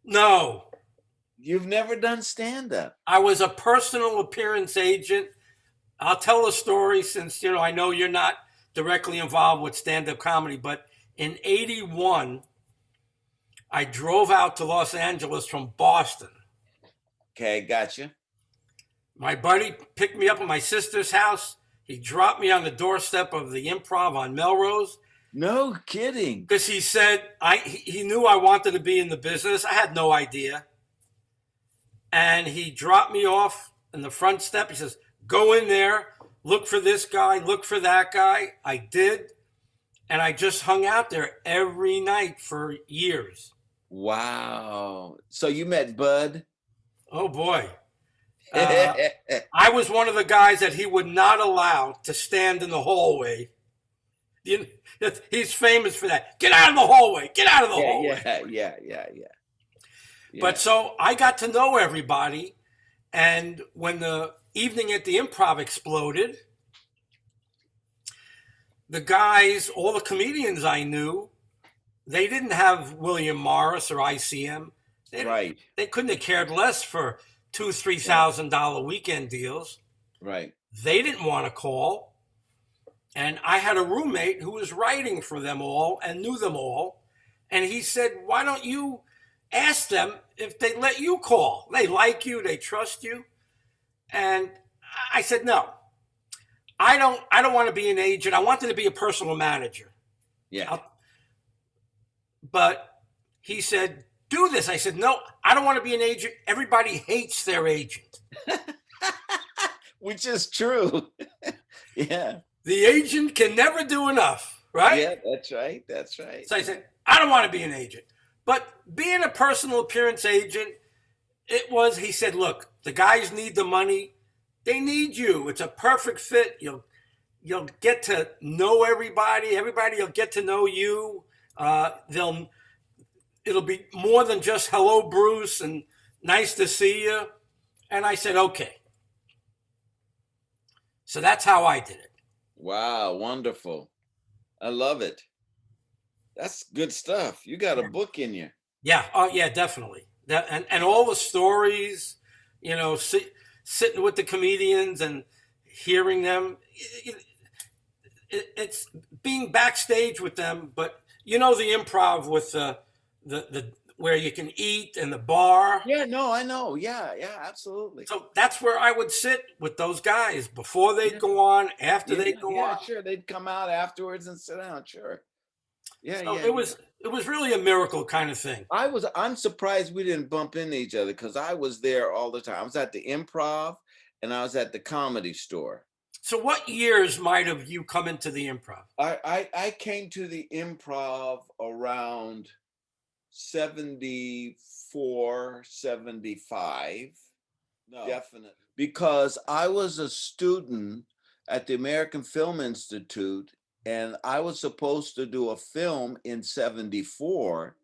No, You've never done stand-up. I was a personal appearance agent. I'll tell a story since, I know you're not directly involved with stand-up comedy, but in 81, I drove out to Los Angeles from Boston. Okay, gotcha. My buddy picked me up at my sister's house. He dropped me on the doorstep of the Improv on Melrose No kidding. because he said he knew I wanted to be in the business. I had no idea. And he dropped me off in the front step. He says, go in there, look for this guy, look for that guy. I did. And I just hung out there every night for years. Wow. So you met Bud? Oh, boy. I was one of the guys that he would not allow to stand in the hallway. He's famous for that. Get out of the hallway. Get out of the hallway. Yeah. But so I got to know everybody. And when the evening at the Improv exploded, the guys, all the comedians I knew, they didn't have William Morris or ICM. They couldn't have cared less for $2,000-$3,000 weekend deals. Right. They didn't want to call. And I had a roommate who was writing for them all and knew them all. And he said, why don't you ask them if they let you call? They like you, they trust you. And I said, no, I don't want to be an agent. I wanted to be a personal manager. Yeah. But he said, do this. I said, no, I don't want to be an agent. Everybody hates their agent. Which is true. Yeah. The agent can never do enough, right? Yeah, that's right. That's right. So I said, I don't want to be an agent. But being a personal appearance agent, he said, look, the guys need the money. They need you. It's a perfect fit. You'll get to know everybody. Everybody will get to know you. It'll be more than just hello, Bruce, and nice to see you. And I said, okay. So that's how I did it. Wow, wonderful. I love it. That's good stuff. You got a book in you. Yeah. Oh, yeah, definitely. And all the stories, sitting with the comedians and hearing them. It's being backstage with them, but the Improv with the where you can eat and the bar. Yeah, no, I know. Yeah, absolutely. So that's where I would sit with those guys before they'd go on, after they'd go on. Yeah, sure. They'd come out afterwards and sit down. Sure. Yeah, so it was really a miracle kind of thing. I'm surprised we didn't bump into each other because I was there all the time. I was at the Improv and I was at the Comedy Store. So what years might have you come into the Improv? I came to the Improv around 74, 75. No, definitely. Because I was a student at the American Film Institute and I was supposed to do a film in 74.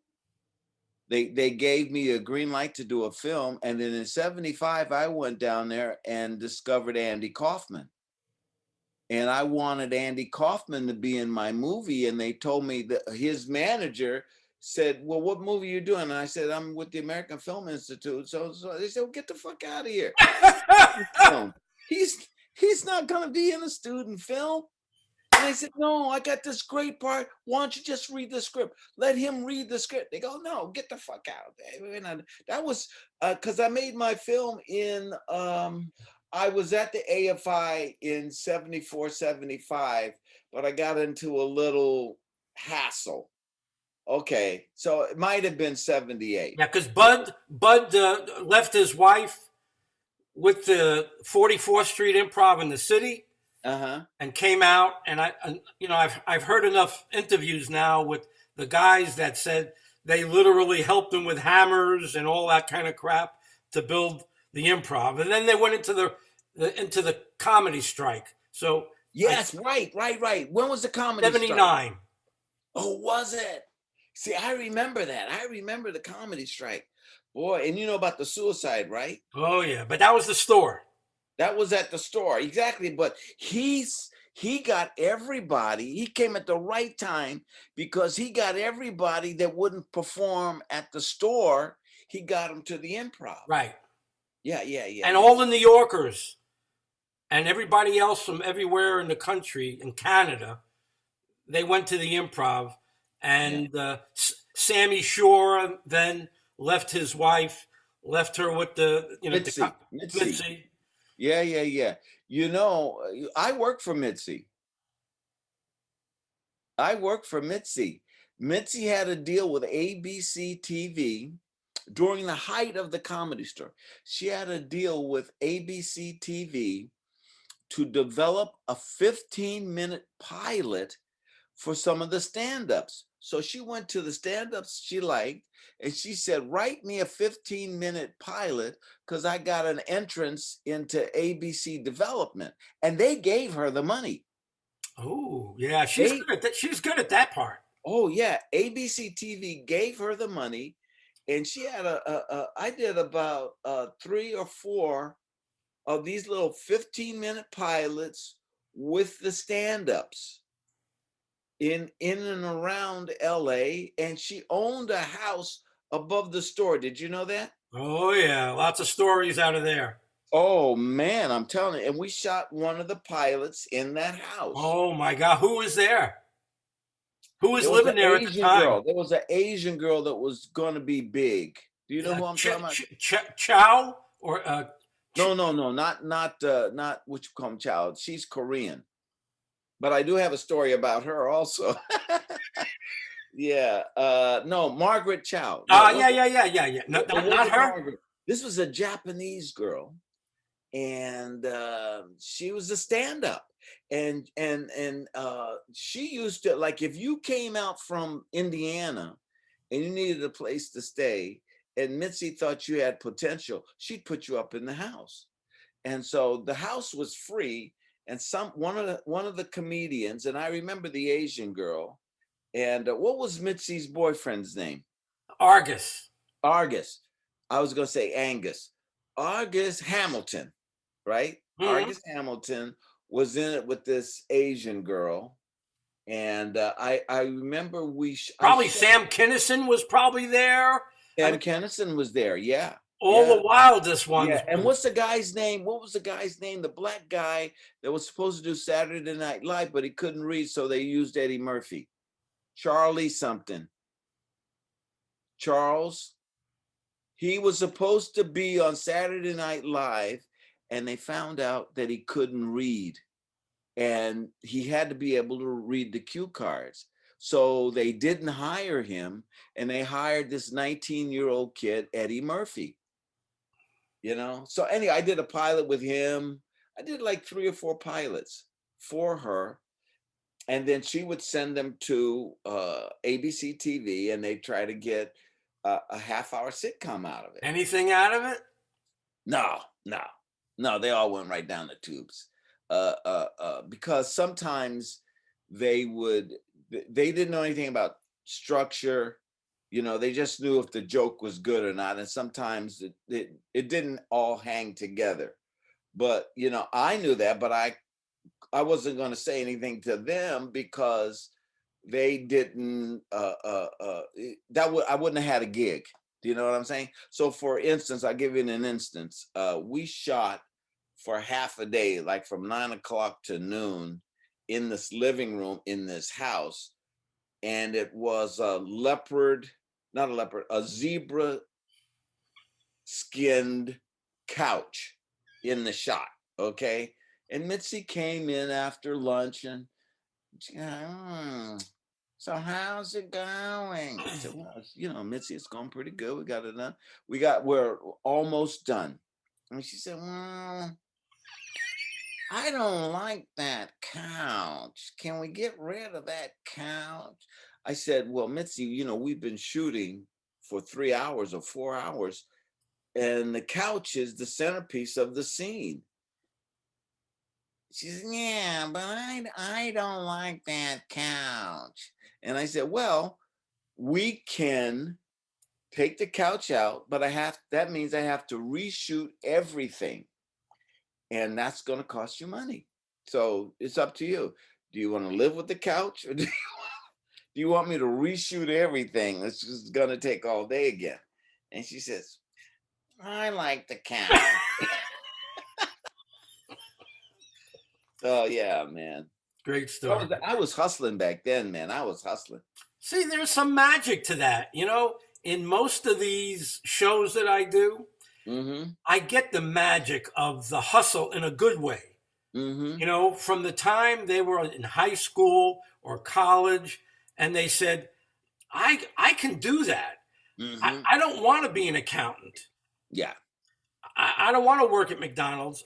They gave me a green light to do a film. And then in 75, I went down there and discovered Andy Kaufman. And I wanted Andy Kaufman to be in my movie. And they told me that his manager said, well, what movie are you doing? And I said, I'm with the American Film Institute. So they said, well, get the fuck out of here. He's not going to be in a student film. And I said, no, I got this great part. Why don't you just read the script? Let him read the script. They go, no, get the fuck out. That was because I made my film in, I was at the AFI in 74, 75, but I got into a little hassle. Okay, so it might have been 78. Yeah, because Bud left his wife with the 44th Street Improv in the city. And came out, and I've heard enough interviews now with the guys that said they literally helped him with hammers and all that kind of crap to build the Improv, and then they went into the comedy strike. So yes, right. When was the comedy 79. strike? Oh, was it? See, I remember that. I remember the comedy strike, boy. And you know about the suicide, right? Oh yeah, but that was the store. That was at the store, exactly. But he got everybody. He came at the right time because he got everybody that wouldn't perform at the store. he got them to the Improv. Right. Yeah. And all the New Yorkers and everybody else from everywhere in the country, in Canada, they went to the Improv. And Sammy Shore then left his wife, left her with the, Mitzi. Yeah. You know, I work for Mitzi. Mitzi had a deal with ABC TV during the height of the Comedy Store. She had a deal with ABC TV to develop a 15-minute pilot for some of the stand-ups. So she went to the stand-ups she liked, and she said, write me a 15-minute pilot because I got an entrance into ABC development. And they gave her the money. Oh, yeah. She's good at that part. Oh, yeah. ABC TV gave her the money, and she had I did about 3 or 4 of these little 15-minute pilots with the stand-ups in and around LA, and she owned a house above the store. Did you know that? Oh yeah, lots of stories out of there. Oh man, I'm telling you. And we shot one of the pilots in that house. Oh my God, who was there? Who was living there at the time? There was an Asian girl that was going to be big. Do you know who I'm talking about? Chow or No, not what you call Chow. She's Korean. But I do have a story about her also. Yeah. No, Margaret Chow. Yeah. Not her. Margaret. This was a Japanese girl, and she was a stand-up. And she used to, like, if you came out from Indiana and you needed a place to stay, and Mitzi thought you had potential, she'd put you up in the house. And so the house was free. And one of the comedians, and I remember the Asian girl, and what was Mitzi's boyfriend's name? Argus. I was going to say Angus. Argus Hamilton, right? Mm-hmm. Argus Hamilton was in it with this Asian girl. And I remember probably Sam Kinison was probably there. Sam Kinison was there, yeah. The wildest ones. Yeah, and what's the guy's name? What was the guy's name? The black guy that was supposed to do Saturday Night Live, but he couldn't read, so they used Eddie Murphy. Charlie something. Charles. He was supposed to be on Saturday Night Live, and they found out that he couldn't read. And he had to be able to read the cue cards. So they didn't hire him, and they hired this 19-year-old kid, Eddie Murphy. You know, so anyway, I did a pilot with him. I did like 3 or 4 pilots for her. And then she would send them to ABC TV, and they'd try to get a half-hour sitcom out of it. Anything out of it? No. They all went right down the tubes. Because sometimes they didn't know anything about structure. You know, they just knew if the joke was good or not. And sometimes it didn't all hang together. But, you know, I knew that, but I wasn't going to say anything to them because they didn't, I wouldn't have had a gig. Do you know what I'm saying? So for instance, I'll give you an instance. We shot for half a day, like from 9 o'clock to noon in this living room in this house. And it was a zebra skinned couch in the shot. Okay. And Mitzi came in after lunch and she so how's it going? I said, well, you know, Mitzi, it's going pretty good. We got it done. We're almost done. And she said, well, I don't like that couch. Can we get rid of that couch? I said, well, Mitzi, you know, we've been shooting for 3 hours or 4 hours, and the couch is the centerpiece of the scene. She said, yeah, but I don't like that couch. And I said, well, we can take the couch out, but that means I have to reshoot everything. And that's going to cost you money. So it's up to you. Do you want to live with the couch, or do you want me to reshoot everything? It's just going to take all day again. And she says, I like the cow. Oh, yeah, man. Great story. I was hustling back then, man. I was hustling. See, there's some magic to that. You know, in most of these shows that I do, I get the magic of the hustle in a good way. You know, from the time they were in high school or college, and they said, I can do that. I don't want to be an accountant. Yeah. I don't want to work at McDonald's.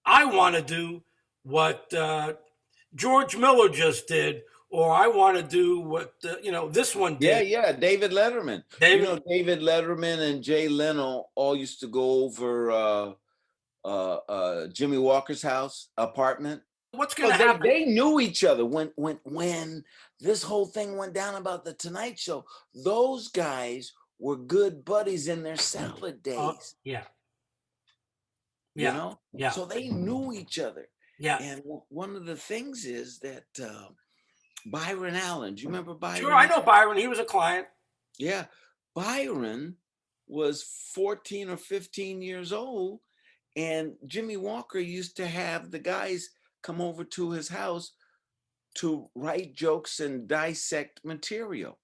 I want to do what George Miller just did, or I want to do what this one did. Yeah, David Letterman. David Letterman and Jay Leno all used to go over Jimmy Walker's house apartment. What's going to happen? They knew each other when this whole thing went down about the Tonight Show. Those guys were good buddies in their salad days. Yeah. You know? Yeah. So they knew each other. Yeah. And one of the things is that Byron Allen, do you remember Byron? Sure, I know Byron. He was a client. Yeah. Byron was 14 or 15 years old, and Jimmy Walker used to have the guys come over to his house to write jokes and dissect material.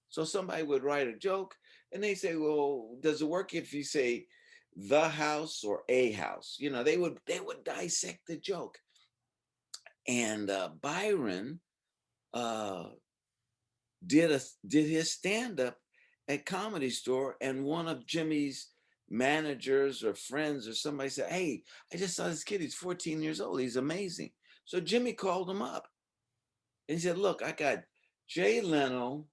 So somebody would write a joke, and they say, well, does it work if you say the house or a house? You know, they would dissect the joke. And Byron did his stand-up at Comedy Store, and one of Jimmy's managers or friends or somebody said, hey, I just saw this kid, he's 14 years old, he's amazing. So Jimmy called him up and he said, look, I got Jay Leno,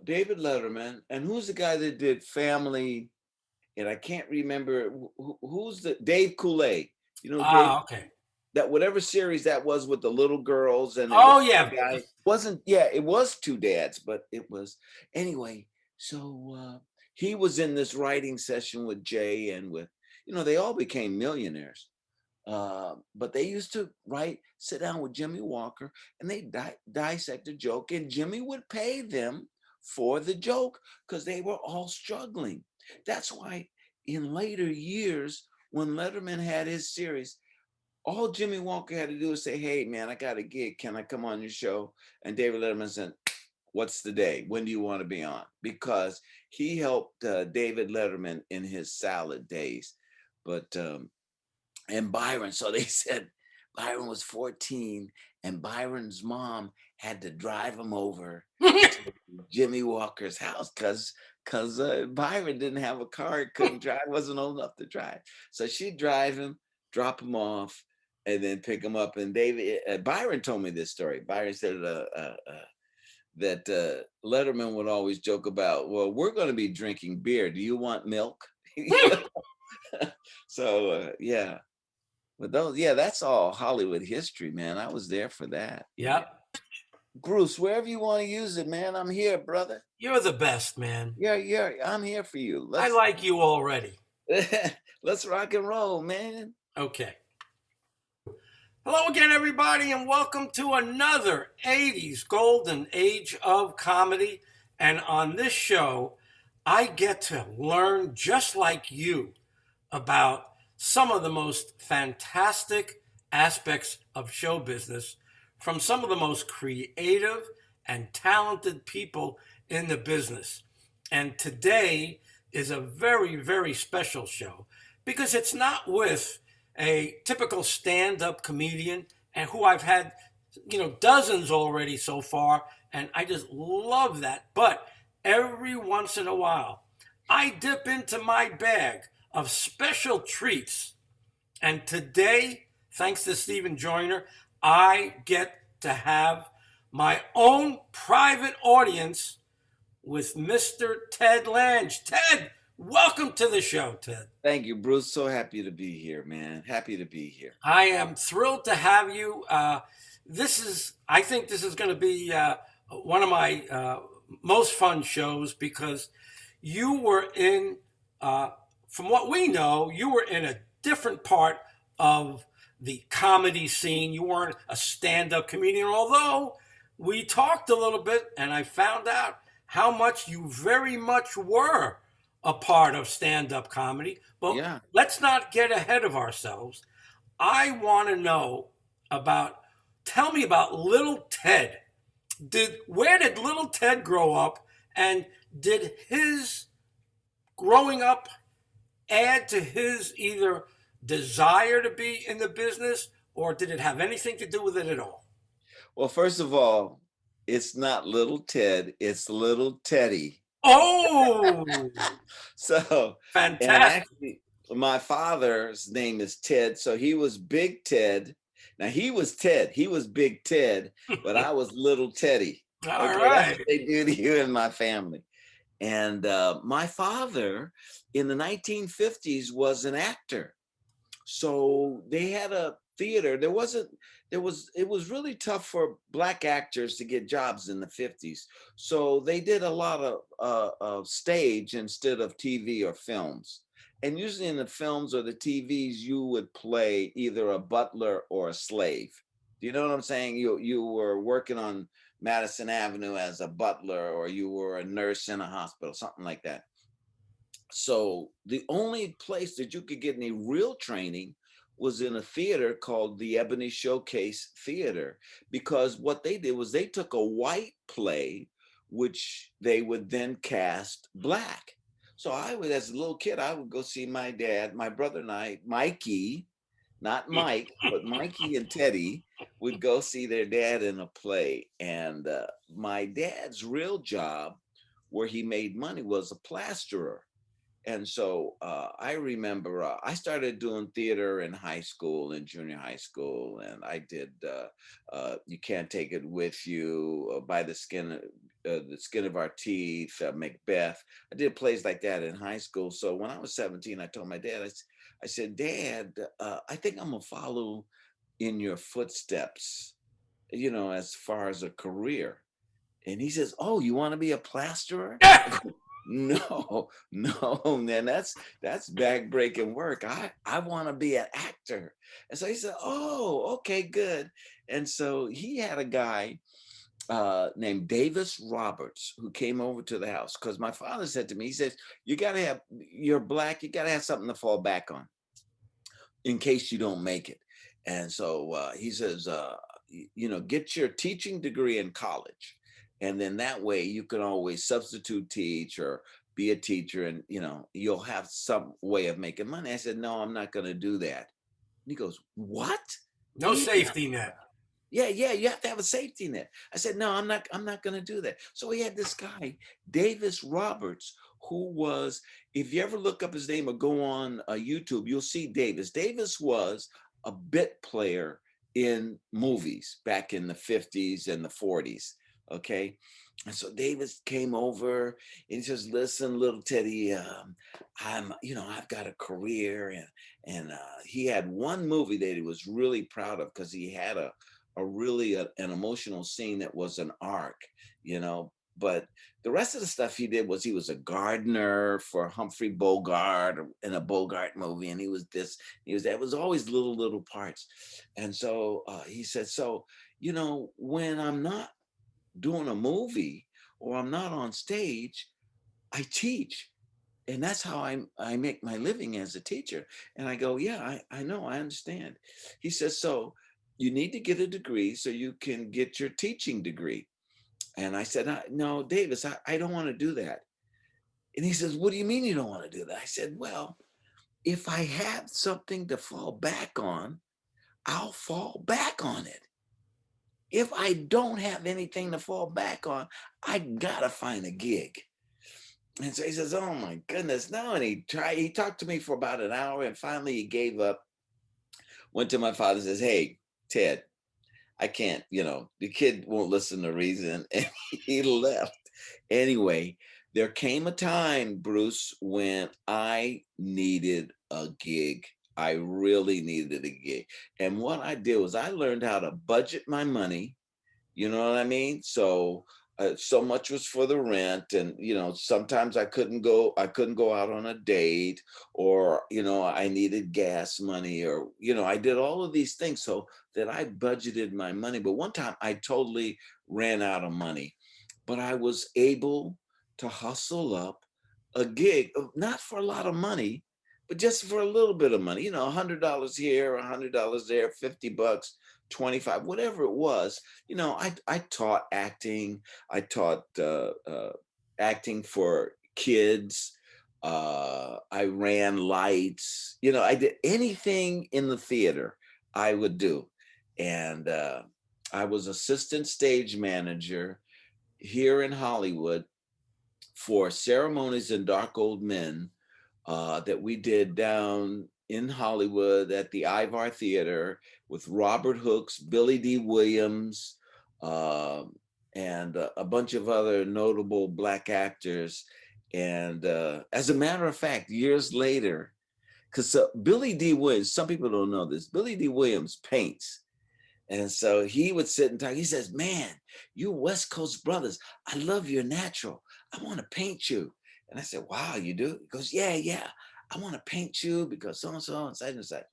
David Letterman, and who's the guy that did Family, and I can't remember who's the Dave Coulee. You know, Dave, okay. That whatever series that was with the little girls and yeah, it was Two Dads, but it was anyway. So he was in this writing session with Jay and with, they all became millionaires. But they used to sit down with Jimmy Walker and they dissect a joke, and Jimmy would pay them for the joke because they were all struggling. That's why in later years, when Letterman had his series, all Jimmy Walker had to do was say, hey, man, I got a gig. Can I come on your show? And David Letterman said, what's the day? When do you want to be on? Because he helped David Letterman in his salad days. But, and Byron, so they said Byron was 14 and Byron's mom had to drive him over to Jimmy Walker's house because Byron didn't have a car, couldn't drive, wasn't old enough to drive. So she'd drive him, drop him off, and then pick him up. And Byron told me this story. Byron said that Letterman would always joke about, well, we're going to be drinking beer. Do you want milk? So, yeah. But that's all Hollywood history, man. I was there for that. Yeah. Bruce, wherever you want to use it, man, I'm here, brother. You're the best, man. Yeah, I'm here for you. I like you already. Let's rock and roll, man. Okay. Hello again, everybody, and welcome to another 80s Golden Age of Comedy. And on this show, I get to learn, just like you, about some of the most fantastic aspects of show business from some of the most creative and talented people in the business. And today is a very, very special show because it's not with a typical stand-up comedian, and who I've had, dozens already so far, and I just love that. But every once in a while, I dip into my bag of special treats. And today, thanks to Stephen Joyner, I get to have my own private audience with Mr. Ted Lange. Ted, welcome to the show, Ted. Thank you, Bruce. So happy to be here, man. Happy to be here. I am thrilled to have you. I think this is going to be one of my most fun shows because you were from what we know, you were in a different part of the comedy scene. You weren't a stand-up comedian, although we talked a little bit and I found out how much you very much were a part of stand-up comedy. But Yeah. let's not get ahead of ourselves. I want to know about, tell me about little Ted. Where did little Ted grow up, and did his growing up add to his either desire to be in the business, or did it have anything to do with it at all? Well, first of all, it's not little Ted, it's little Teddy. Oh, So, and fantastic. actually, my father's name is Ted, so he was Big Ted. Now he was Ted, he was Big Ted, but I was little Teddy. All Okay, that's what right. they do to you in my family. And my father in the 1950s was an actor. So they had a theater. It was really tough for black actors to get jobs in the 50s. So they did a lot of stage instead of TV or films. And usually in the films or the TVs, you would play either a butler or a slave. Do you know what I'm saying? You were working on Madison Avenue as a butler, or you were a nurse in a hospital, something like that. So the only place that you could get any real training was in a theater called the Ebony Showcase Theater, because what they did was they took a white play, which they would then cast black. So I would, as a little kid, I would go see my dad, my brother and I, Mikey, not Mike, but Mikey and Teddy would go see their dad in a play. And my dad's real job, where he made money, was a plasterer. And so I remember I started doing theater in high school and junior high school, and I did "You Can't Take It With You," "By the Skin of Our Teeth," Macbeth. I did plays like that in high school. So when I was 17, I told my dad, I said, "Dad, I think I'm gonna follow in your footsteps, you know, as far as a career." And he says, "Oh, you want to be a plasterer?" No, no, man, that's back-breaking work. I want to be an actor. And so he said, "Oh, okay, good." And so he had a guy named Davis Roberts who came over to the house, because my father said to me, he says, you're black, you got to have something to fall back on in case you don't make it. And so he says, you know, get your teaching degree in college. And then that way you can always substitute teach or be a teacher, and, you know, you'll have some way of making money. I said, "No, I'm not going to do that." And he goes, "What? No safety net. Yeah, yeah, you have to have a safety net." I said, "No, I'm not going to do that." So we had this guy, Davis Roberts, who was, if you ever look up his name or go on YouTube, you'll see Davis. Davis was a bit player in movies back in the 50s and the 40s. Okay. And so Davis came over and he says, "Listen, little Teddy, you know, I've got a career." And he had one movie that he was really proud of, because he had an emotional scene that was an arc, you know. But the rest of the stuff he did was, he was a gardener for Humphrey Bogart in a Bogart movie, and he was this, he was that. It was always little parts. And so he said, "So, you know, when I'm not doing a movie or I'm not on stage, I teach." And that's how I make my living as a teacher. And I go, "Yeah, I know, I understand." He says, "So you need to get a degree so you can get your teaching degree." And I said, "No, Davis, I don't want to do that." And he says, "What do you mean you don't want to do that?" I said, "Well, if I have something to fall back on, I'll fall back on it. If I don't have anything to fall back on, I gotta find a gig." And so he says, "Oh my goodness, no." And he talked to me for about an hour, and finally he gave up, went to my father and says, "Hey, Ted, I can't, you know, the kid won't listen to reason." And he left. Anyway, there came a time, Bruce, when I needed a gig. I really needed a gig. And what I did was I learned how to budget my money. You know what I mean? So so much was for the rent, and, you know, sometimes I couldn't go out on a date, or, you know, I needed gas money, or, you know, I did all of these things so that I budgeted my money. But one time I totally ran out of money. but I was able to hustle up a gig, not for a lot of money, but just for a little bit of money, $100 here, $100 there, $50, 25, whatever it was. I taught acting. I taught acting for kids. I ran lights. I did anything in the theater I would do. And I was assistant stage manager here in Hollywood for Ceremonies and Dark Old Men that we did down in Hollywood at the Ivar Theater with Robert Hooks, Billy D. Williams, and a bunch of other notable Black actors. And as a matter of fact, years later, because Billy D. Williams, some people don't know this, Billy D. Williams paints. And so he would sit and talk. He says, man, you West Coast brothers, I love your natural. I want to paint you. And I said, wow, you do? He goes, yeah. I want to paint you because so-and-so and such and such.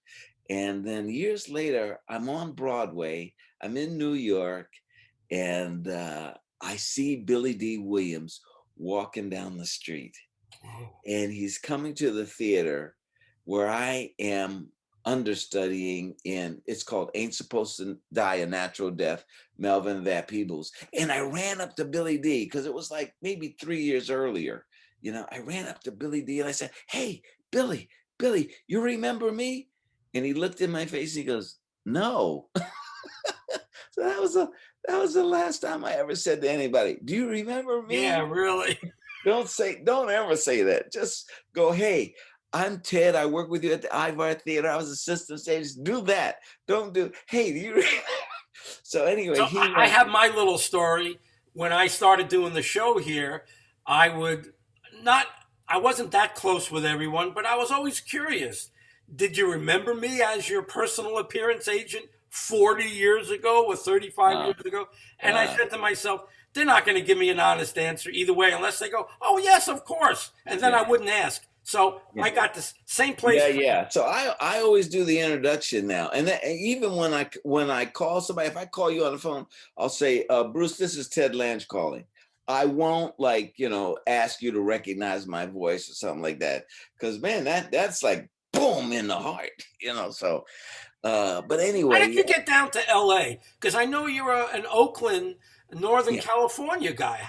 And then years later, I'm on Broadway. I'm in New York. And I see Billy D. Williams walking down the street. And he's coming to the theater where I am understudying in, it's called Ain't Supposed to Die a Natural Death, Melvin Van Peebles. And I ran up to Billy D because it was like maybe 3 years earlier. I ran up to Billy D and I said, hey, Billy, you remember me? And he looked in my face and he goes, no. So that was the last time I ever said to anybody, do you remember me? Yeah, really. Don't ever say that. Just go, hey, I'm Ted. I work with you at the Ivar Theater. I was assistant stage. Do that. Don't do, hey, do you? So anyway, so I have my little story. When I started doing the show here, I wasn't that close with everyone, but I was always curious. Did you remember me as your personal appearance agent 40 years ago or 35 years ago? And I said to myself, they're not going to give me an honest answer either way unless they go, oh, yes, of course. And then I wouldn't ask. So I got the same place. Yeah. So I always do the introduction now. And even when I call somebody, if I call you on the phone, I'll say, Bruce, this is Ted Lange calling. I won't ask you to recognize my voice or something like that. Because man, that's like boom in the heart, so but anyway. How did you get down to LA? Because I know you're an Oakland, Northern California guy.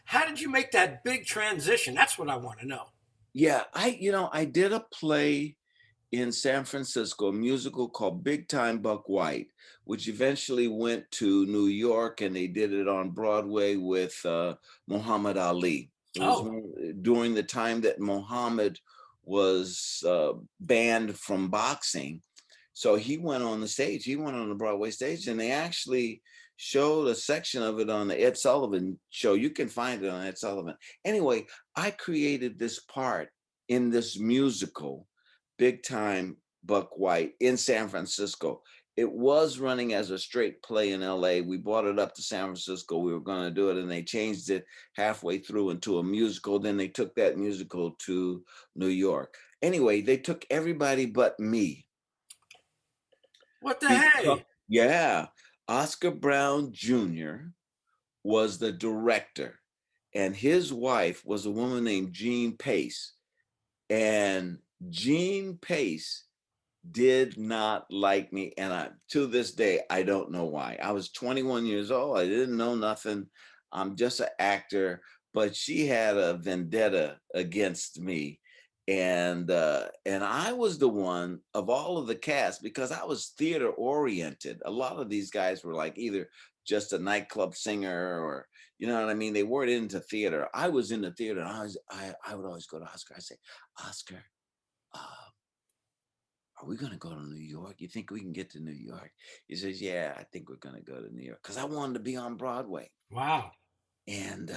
How did you make that big transition? That's what I want to know. Yeah, I did a play in San Francisco, a musical called Big Time Buck White, which eventually went to New York, and they did it on Broadway with Muhammad Ali. It was during the time that Muhammad was banned from boxing. So he went on the stage. He went on the Broadway stage, and they actually showed a section of it on the Ed Sullivan show. You can find it on Ed Sullivan. Anyway, I created this part in this musical, Big Time Buck White, in San Francisco. It was running as a straight play in LA. We brought it up to San Francisco. We were going to do it, and they changed it halfway through into a musical. Then they took that musical to New York. Anyway, they took everybody but me. What the heck? Yeah. Oscar Brown Jr. was the director, and his wife was a woman named Jean Pace. And Jean Pace did not like me. And to this day, I don't know why. I was 21 years old. I didn't know nothing. I'm just an actor, but she had a vendetta against me. And I was the one of all of the cast, because I was theater oriented. A lot of these guys were like either just a nightclub singer or, you know what I mean? They weren't into theater. I was in the theater, and I would always go to Oscar. I say, Oscar, are we going to go to New York? You think we can get to New York? He says, yeah, I think we're going to go to New York, because I wanted to be on Broadway. Wow. And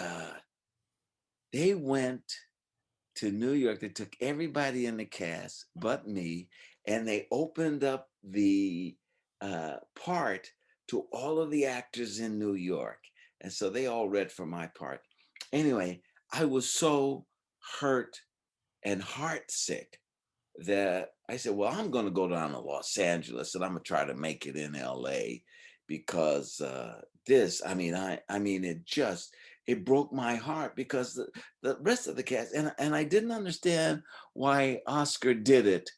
they went to New York. They took everybody in the cast but me, and they opened up the part to all of the actors in New York. And so they all read for my part. Anyway, I was so hurt and heartsick that I said, well, I'm going to go down to Los Angeles, and I'm going to try to make it in LA. because it broke my heart because the rest of the cast, and I didn't understand why Oscar did it,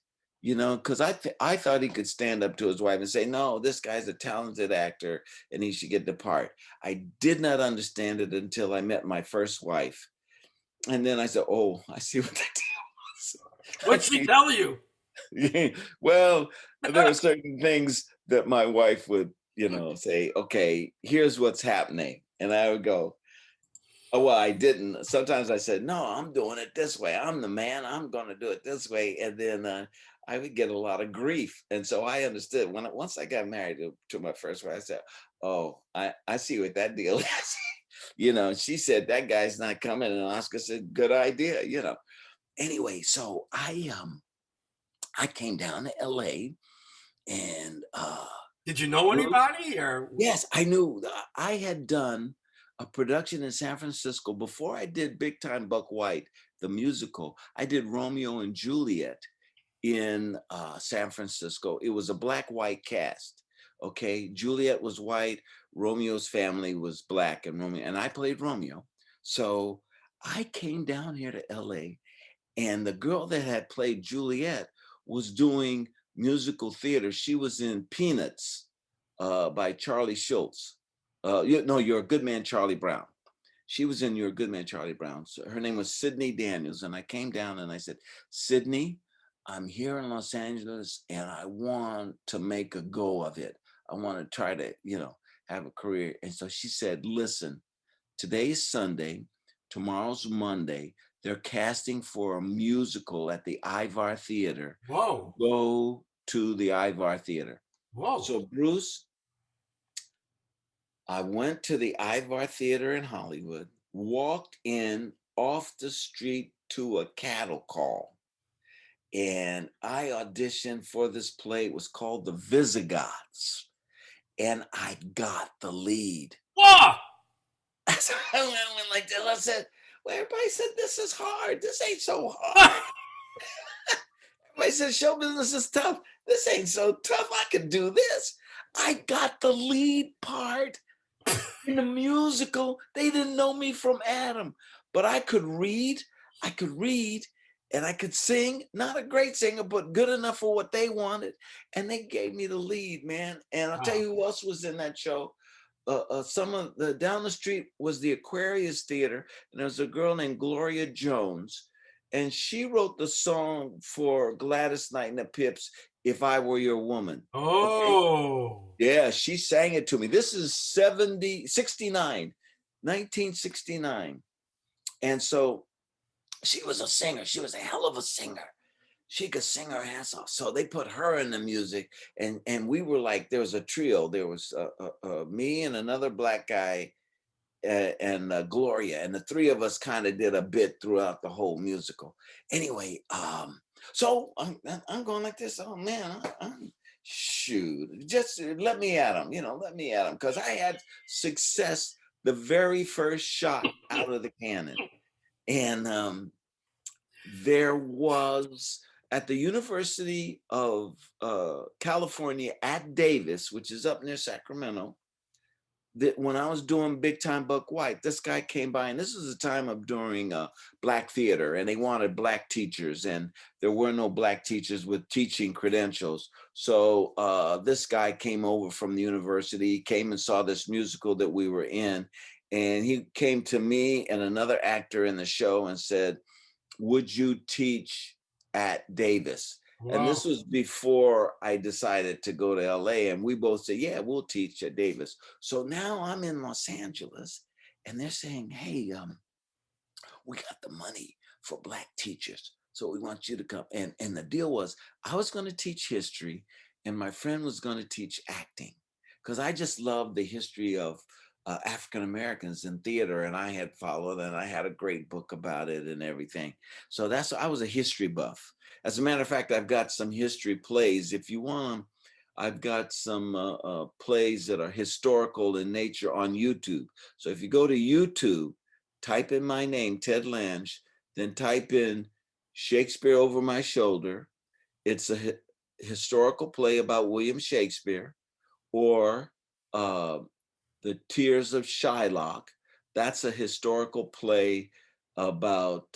because I thought he could stand up to his wife and say, no, this guy's a talented actor and he should get the part. I did not understand it until I met my first wife. And then I said, oh, I see what the deal was. What'd she tell you? Well, there are certain things that my wife would, say, okay, here's what's happening. And I would go, oh, well, I didn't. Sometimes I said, no, I'm doing it this way. I'm the man. I'm going to do it this way. And then I would get a lot of grief. And so I understood once I got married to my first wife, I said, oh, I see what that deal is. She said, that guy's not coming. And Oscar said, good idea, Anyway, so I came down to LA and did you know anybody or? Yes, I knew. I had done a production in San Francisco before I did Big Time Buck White, the musical. I did Romeo and Juliet in San Francisco. It was a black-white cast. Okay, Juliet was white, Romeo's family was black, and I played Romeo. So I came down here to LA, and the girl that had played Juliet was doing musical theater. She was in Peanuts by Charlie Schultz. You're a Good Man, Charlie Brown. She was in You're a Good Man, Charlie Brown. So her name was Sydney Daniels. And I came down and I said, Sydney, I'm here in Los Angeles and I want to make a go of it. I want to try to, have a career. And so she said, listen, today's Sunday, tomorrow's Monday. They're casting for a musical at the Ivar Theater. Whoa. Go to the Ivar Theater. Whoa. So Bruce, I went to the Ivar Theater in Hollywood, walked in off the street to a cattle call, and I auditioned for this play. It was called The Visigoths, and I got the lead. Whoa! So I went like this. I said, well, everybody said this is hard. This ain't so hard. Everybody said show business is tough. This ain't so tough. I can do this. I got the lead part in the musical. They didn't know me from Adam, but I could read, and I could sing. Not a great singer, but good enough for what they wanted. And they gave me the lead, man. And I'll tell you who else was in that show. Some of the down the street was the Aquarius Theater, and there was a girl named Gloria Jones, and she wrote the song for Gladys Knight and the Pips, If I Were Your Woman. Oh. Okay? Yeah, she sang it to me. This is 1969. And so she was a singer. She was a hell of a singer. She could sing her ass off. So they put her in the music, and we were like, there was a trio. There was me and another black guy and Gloria, and the three of us kind of did a bit throughout the whole musical. Anyway, so I'm going like this. Oh man, shoot, just let me at him, let me at him, because I had success the very first shot out of the cannon, and there was at the University of California at Davis, which is up near Sacramento, that when I was doing Big Time Buck White, this guy came by, and this was a time of during black theater, and they wanted black teachers, and there were no black teachers with teaching credentials. So this guy came over from the university, came and saw this musical that we were in, and he came to me and another actor in the show and said, would you teach at Davis? Wow. And this was before I decided to go to LA, and we both said, yeah, we'll teach at Davis. So now I'm in Los Angeles, and they're saying, hey, we got the money for black teachers, so we want you to come. And the deal was, I was going to teach history, and my friend was going to teach acting, because I just loved the history of African Americans in theater, and I had followed, and I had a great book about it and everything. So I was a history buff. As a matter of fact, I've got some history plays. If you want them, I've got some plays that are historical in nature on YouTube. So if you go to YouTube, type in my name, Ted Lange, then type in Shakespeare Over My Shoulder. It's a historical play about William Shakespeare, or The Tears of Shylock. That's a historical play about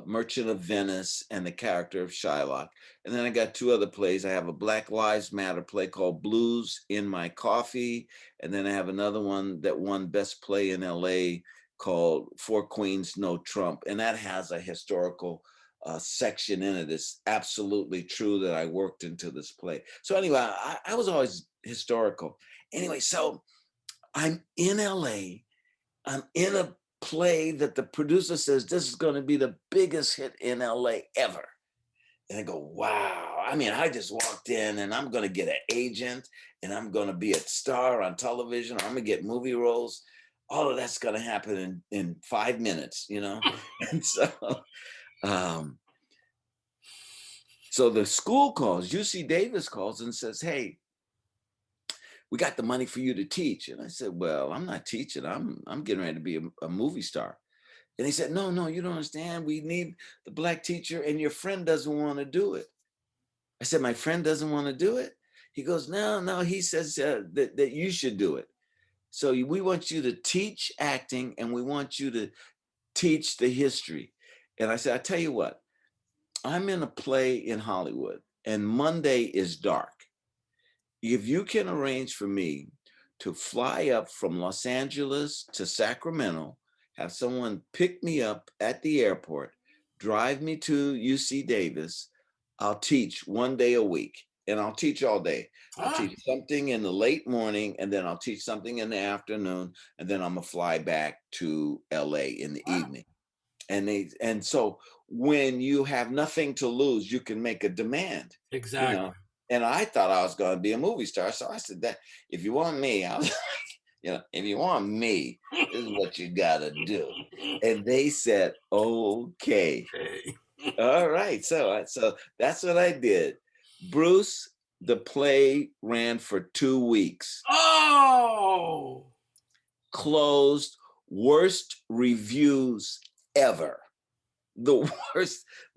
Merchant of Venice and the character of Shylock. And then I got two other plays. I have a Black Lives Matter play called Blues in My Coffee. And then I have another one that won Best Play in LA called Four Queens, No Trump. And that has a historical section in it. It's absolutely true that I worked into this play. So anyway, I was always historical. Anyway, so I'm in LA. I'm in a play that the producer says this is going to be the biggest hit in LA ever. And I go, wow. I mean, I just walked in and I'm going to get an agent and I'm going to be a star on television. Or I'm going to get movie roles. All of that's going to happen in 5 minutes, you know? And so the school calls, UC Davis calls and says, hey, we got the money for you to teach. And I said, well, I'm not teaching. I'm getting ready to be a movie star. And he said, no, you don't understand. We need the Black teacher and your friend doesn't want to do it. I said, my friend doesn't want to do it? He goes, no, he says that you should do it. So we want you to teach acting and we want you to teach the history. And I said, I tell you what, I'm in a play in Hollywood and Monday is dark. If you can arrange for me to fly up from Los Angeles to Sacramento, have someone pick me up at the airport, drive me to UC Davis, I'll teach 1 day a week and I'll teach all day. I'll teach something in the late morning and then I'll teach something in the afternoon and then I'm gonna fly back to LA in the evening. And so when you have nothing to lose, you can make a demand. Exactly. You know? And I thought I was going to be a movie star. So I said that if you want me, I was like, if you want me, this is what you got to do. And they said, okay. All right. So that's what I did. Bruce, the play ran for 2 weeks. Oh! Closed, worst reviews ever. The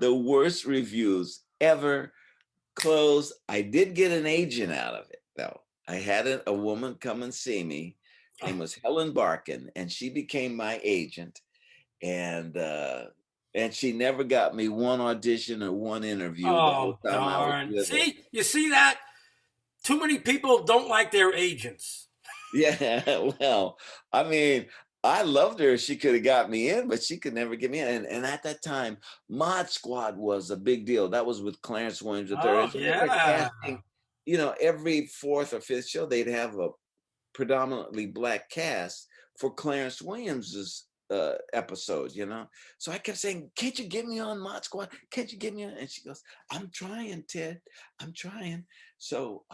worst reviews ever. Closed. I did get an agent out of it though. I had a woman come and see me. Her name was Helen Barkin, and she became my agent. And she never got me one audition or one interview the whole time I was with her. You see that? Too many people don't like their agents. Yeah, well, I mean, I loved her. She could have got me in, but she could never get me in. And at that time, Mod Squad was a big deal. That was with Clarence Williams III. Oh, so yeah. they were casting, every 4th or 5th show, they'd have a predominantly Black cast for Clarence Williams's episodes, So I kept saying, can't you get me on Mod Squad? Can't you get me on? And she goes, I'm trying, Ted. I'm trying. So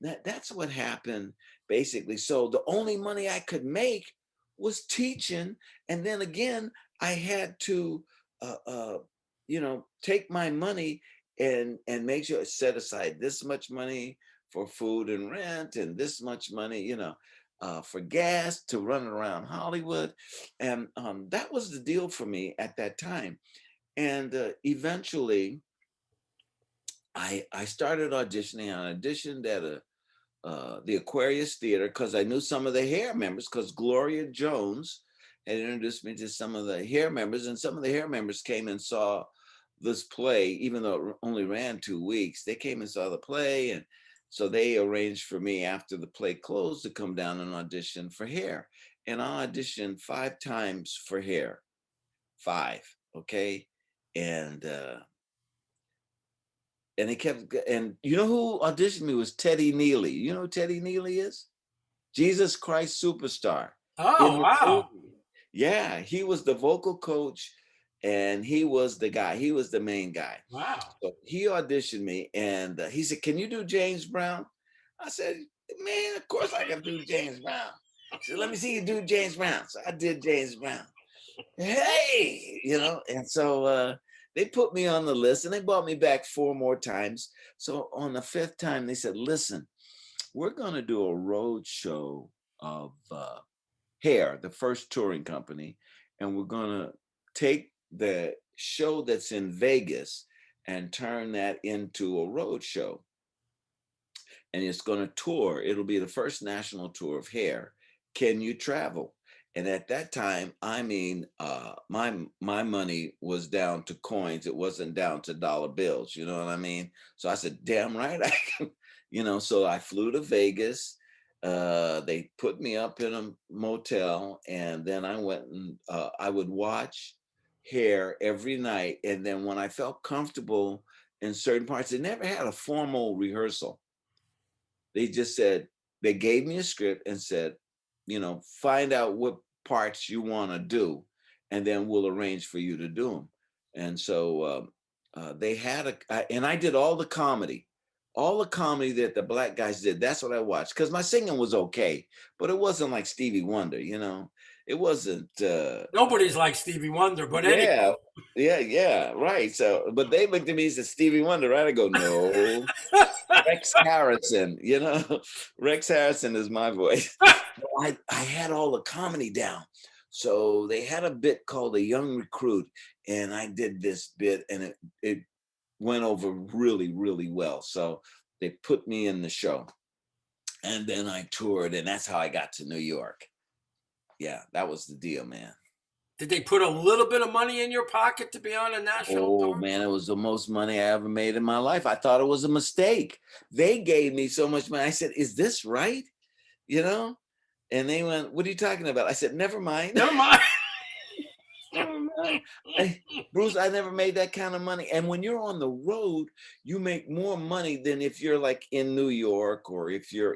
that's what happened, basically. So the only money I could make was teaching. And then again, I had to, take my money and make sure set aside this much money for food and rent and this much money, for gas to run around Hollywood. And that was the deal for me at that time. And eventually I started auditioning. I auditioned at the Aquarius Theater because I knew some of the hair members, because Gloria Jones had introduced me to some of the hair members, and some of the hair members came and saw this play, even though it only ran 2 weeks. They came and saw the play, and so they arranged for me after the play closed to come down and audition for hair. And I auditioned 5 times for hair. 5, okay? And they kept, and you know who auditioned me was Teddy Neely. You know who Teddy Neely is? Jesus Christ Superstar. Oh, wow. Movie. Yeah, he was the vocal coach and he was the guy. He was the main guy. Wow. So he auditioned me and he said, can you do James Brown? I said, man, of course I can do James Brown. He said, let me see you do James Brown. So I did James Brown. Hey, and so they put me on the list and they brought me back 4 more times. So on the 5th time, they said, listen, we're going to do a road show of Hair, the first touring company, and we're going to take the show that's in Vegas and turn that into a road show. and it's going to tour. It'll be the first national tour of hair. Can you travel? And at that time, I mean, my money was down to coins. It wasn't down to dollar bills. You know what I mean? So I said, damn right, I can, you know. So I flew to Vegas. They put me up in a motel, and then I went and I would watch hair every night. And then when I felt comfortable in certain parts, they never had a formal rehearsal. They just said, they gave me a script and said, you know, find out what parts you want to do, and then we'll arrange for you to do them. And so they had and I did all the comedy that the black guys did. That's what I watched, because my singing was okay, but it wasn't like Stevie Wonder, you know. It wasn't. Nobody's like Stevie Wonder, but Yeah, anyway. yeah, right. So, but they looked at me and said, Stevie Wonder, right? I go, no. Rex Harrison, you know, Rex Harrison is my voice. I had all the comedy down. So they had a bit called A Young Recruit, and I did this bit, and it went over really, really well. So they put me in the show, and then I toured, and that's how I got to New York. Yeah, that was the deal, man. Did they put a little bit of money in your pocket to be on a national tour? Oh man, it was the most money I ever made in my life. I thought it was a mistake. They gave me so much money. I said, is this right? You know? And they went, what are you talking about? I said, never mind. Never mind. Never mind. Bruce, I never made that kind of money. And when you're on the road, you make more money than if you're like in New York, or if you're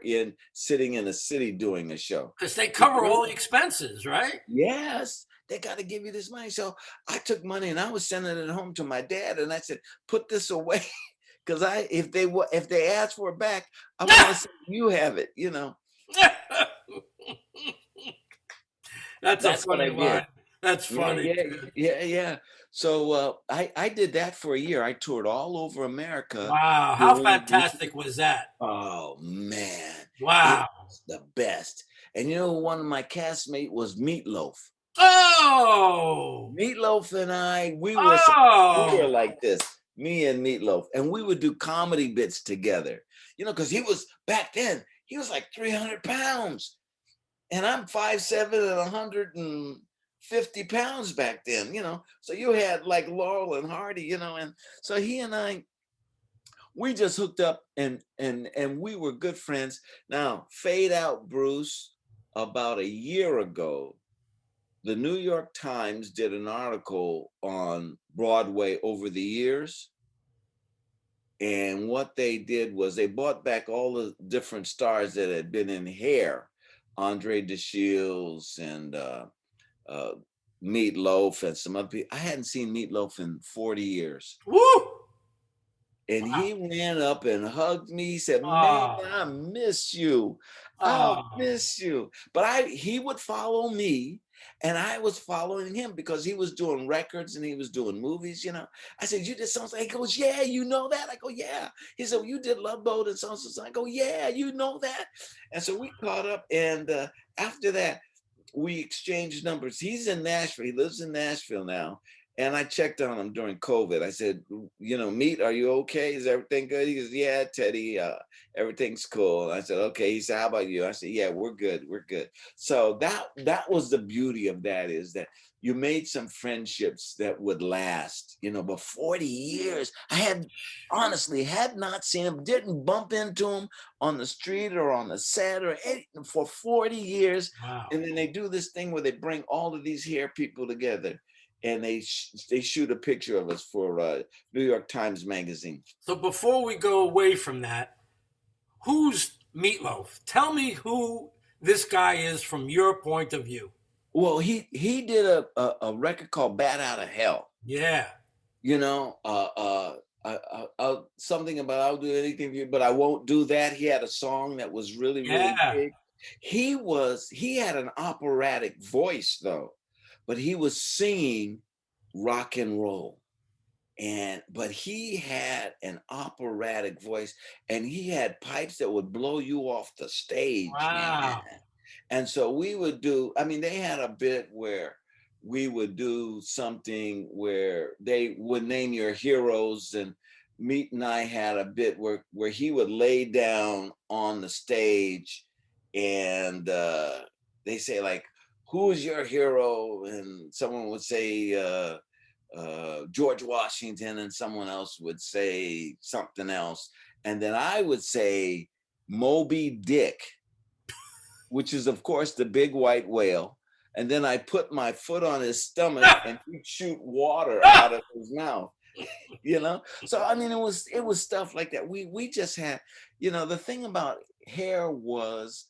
sitting in a city doing a show. Because they cover all the expenses, right? Yes. They got to give you this money. So I took money and I was sending it home to my dad, and I said, put this away. Because if they ask for it back, I want to say you have it, you know. That's a funny line. That's funny. Yeah. So I did that for a year. I toured all over America. Wow, how fantastic was that? Oh man. Wow. It was the best. And you know, one of my castmates was Meatloaf. Oh, Meatloaf and I, we were like this, me and Meatloaf, and we would do comedy bits together, you know, because he was, back then, he was like 300 pounds, and I'm 5'7" and 150 pounds back then, you know, so you had like Laurel and Hardy, you know, and so he and I, we just hooked up, and we were good friends. Now, fade out, Bruce, about a year ago, the New York Times did an article on Broadway over the years. And what they did was they brought back all the different stars that had been in hair, Andre DeShields and Meatloaf and some other people. I hadn't seen Meatloaf in 40 years. Woo! And he ran up and hugged me. He said, man, I miss you. I miss you. But he would follow me, and I was following him because he was doing records and he was doing movies, you know. I said, you did something? He goes, yeah, you know that? I go, yeah. He said, well, you did Love Boat and so. I go, yeah, you know that? And so we caught up, and after that, we exchanged numbers. He's in Nashville. He lives in Nashville now. And I checked on him during COVID. I said, you know, Meat, are you okay? Is everything good? He goes, yeah, Teddy, everything's cool. I said, okay. He said, how about you? I said, yeah, we're good. We're good. So that was the beauty of that, is that you made some friendships that would last, you know. But 40 years, I honestly had not seen him, didn't bump into him on the street or on the set or anything for 40 years. Wow. And then they do this thing where they bring all of these hair people together, and they shoot a picture of us for New York Times Magazine. So before we go away from that, who's Meatloaf? Tell me who this guy is from your point of view. Well, he did a record called Bat Out of Hell. Yeah. You know, something about I'll do anything for you, but I won't do that. He had a song that was really, really big. He had an operatic voice though, but he was singing rock and roll. But he had an operatic voice, and he had pipes that would blow you off the stage. Wow. Man. And so we would do, I mean, they had a bit where we would do something where they would name your heroes, and Meat and I had a bit where he would lay down on the stage, and they say like, "Who's your hero?" And someone would say George Washington, and someone else would say something else, and then I would say Moby Dick, which is of course the big white whale. And then I put my foot on his stomach and he'd shoot water out of his mouth. So I mean, it was stuff like that. We just had, the thing about hair was,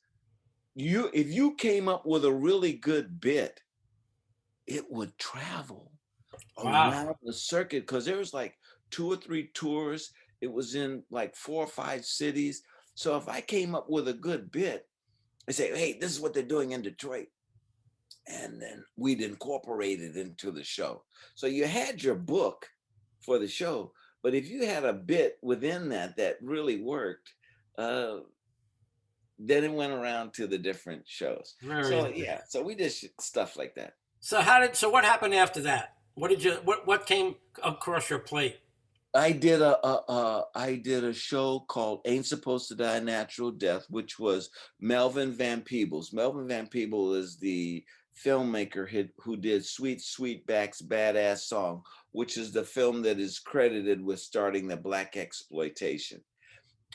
if you came up with a really good bit, it would travel around the circuit, because there was like 2 or 3 tours. It was in like 4 or 5 cities. So if I came up with a good bit, I say, hey, this is what they're doing in Detroit, and then we'd incorporate it into the show. So you had your book for the show, but if you had a bit within that really worked, then it went around to the different shows. So we did stuff like that. So what happened after that? What came across your plate? I did a show called Ain't Supposed to Die a Natural Death, which was Melvin Van Peebles. Melvin Van Peebles is the filmmaker who did Sweet Sweetback's Badass Song, which is the film that is credited with starting the Black exploitation.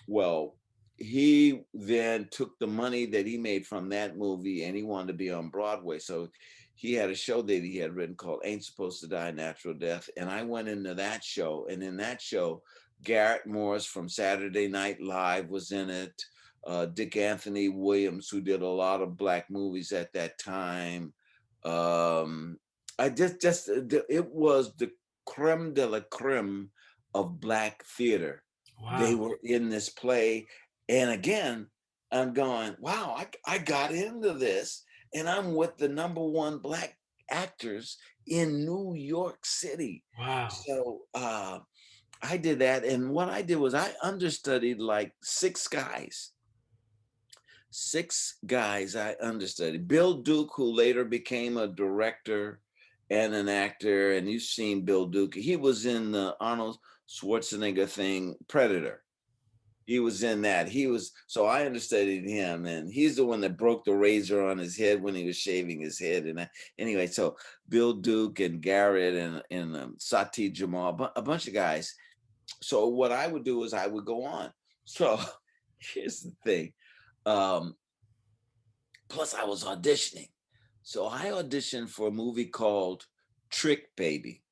Well, he then took the money that he made from that movie, and he wanted to be on Broadway. So he had a show that he had written called Ain't Supposed to Die a Natural Death. And I went into that show. And in that show, Garrett Morris from Saturday Night Live was in it. Dick Anthony Williams, who did a lot of Black movies at that time. It was the creme de la creme of Black theater. Wow. They were in this play. And again, I'm going, wow, I got into this, and I'm with the #1 Black actors in New York City. Wow. So I did that. And what I did was I understudied like 6 guys. 6 guys I understudied. Bill Duke, who later became a director and an actor, and you've seen Bill Duke. He was in the Arnold Schwarzenegger thing, Predator. He was in that. So I understudied him, and he's the one that broke the razor on his head when he was shaving his head. And anyway, so Bill Duke and Garrett and Sati Jamal, a bunch of guys. So what I would do is I would go on. So here's the thing. Plus I was auditioning. So I auditioned for a movie called Trick Baby.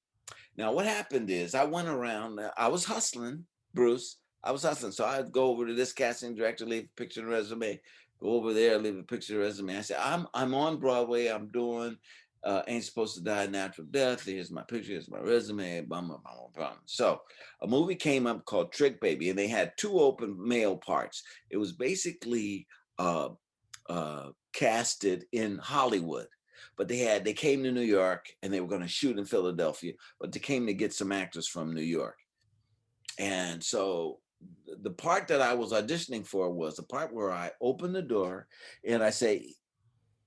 Now what happened is I went around, I was hustling, Bruce. I was hustling. So I'd go over to this casting director, leave a picture and resume, go over there, leave a picture and resume. I said, I'm on Broadway. I'm doing Ain't Supposed to Die a Natural Death. Here's my picture, here's my resume, bum, bum, bum, bum. So a movie came up called Trick Baby, and they had 2 open male parts. It was basically casted in Hollywood, but they came to New York, and they were going to shoot in Philadelphia, but they came to get some actors from New York. And so the part that I was auditioning for was the part where I open the door and I say,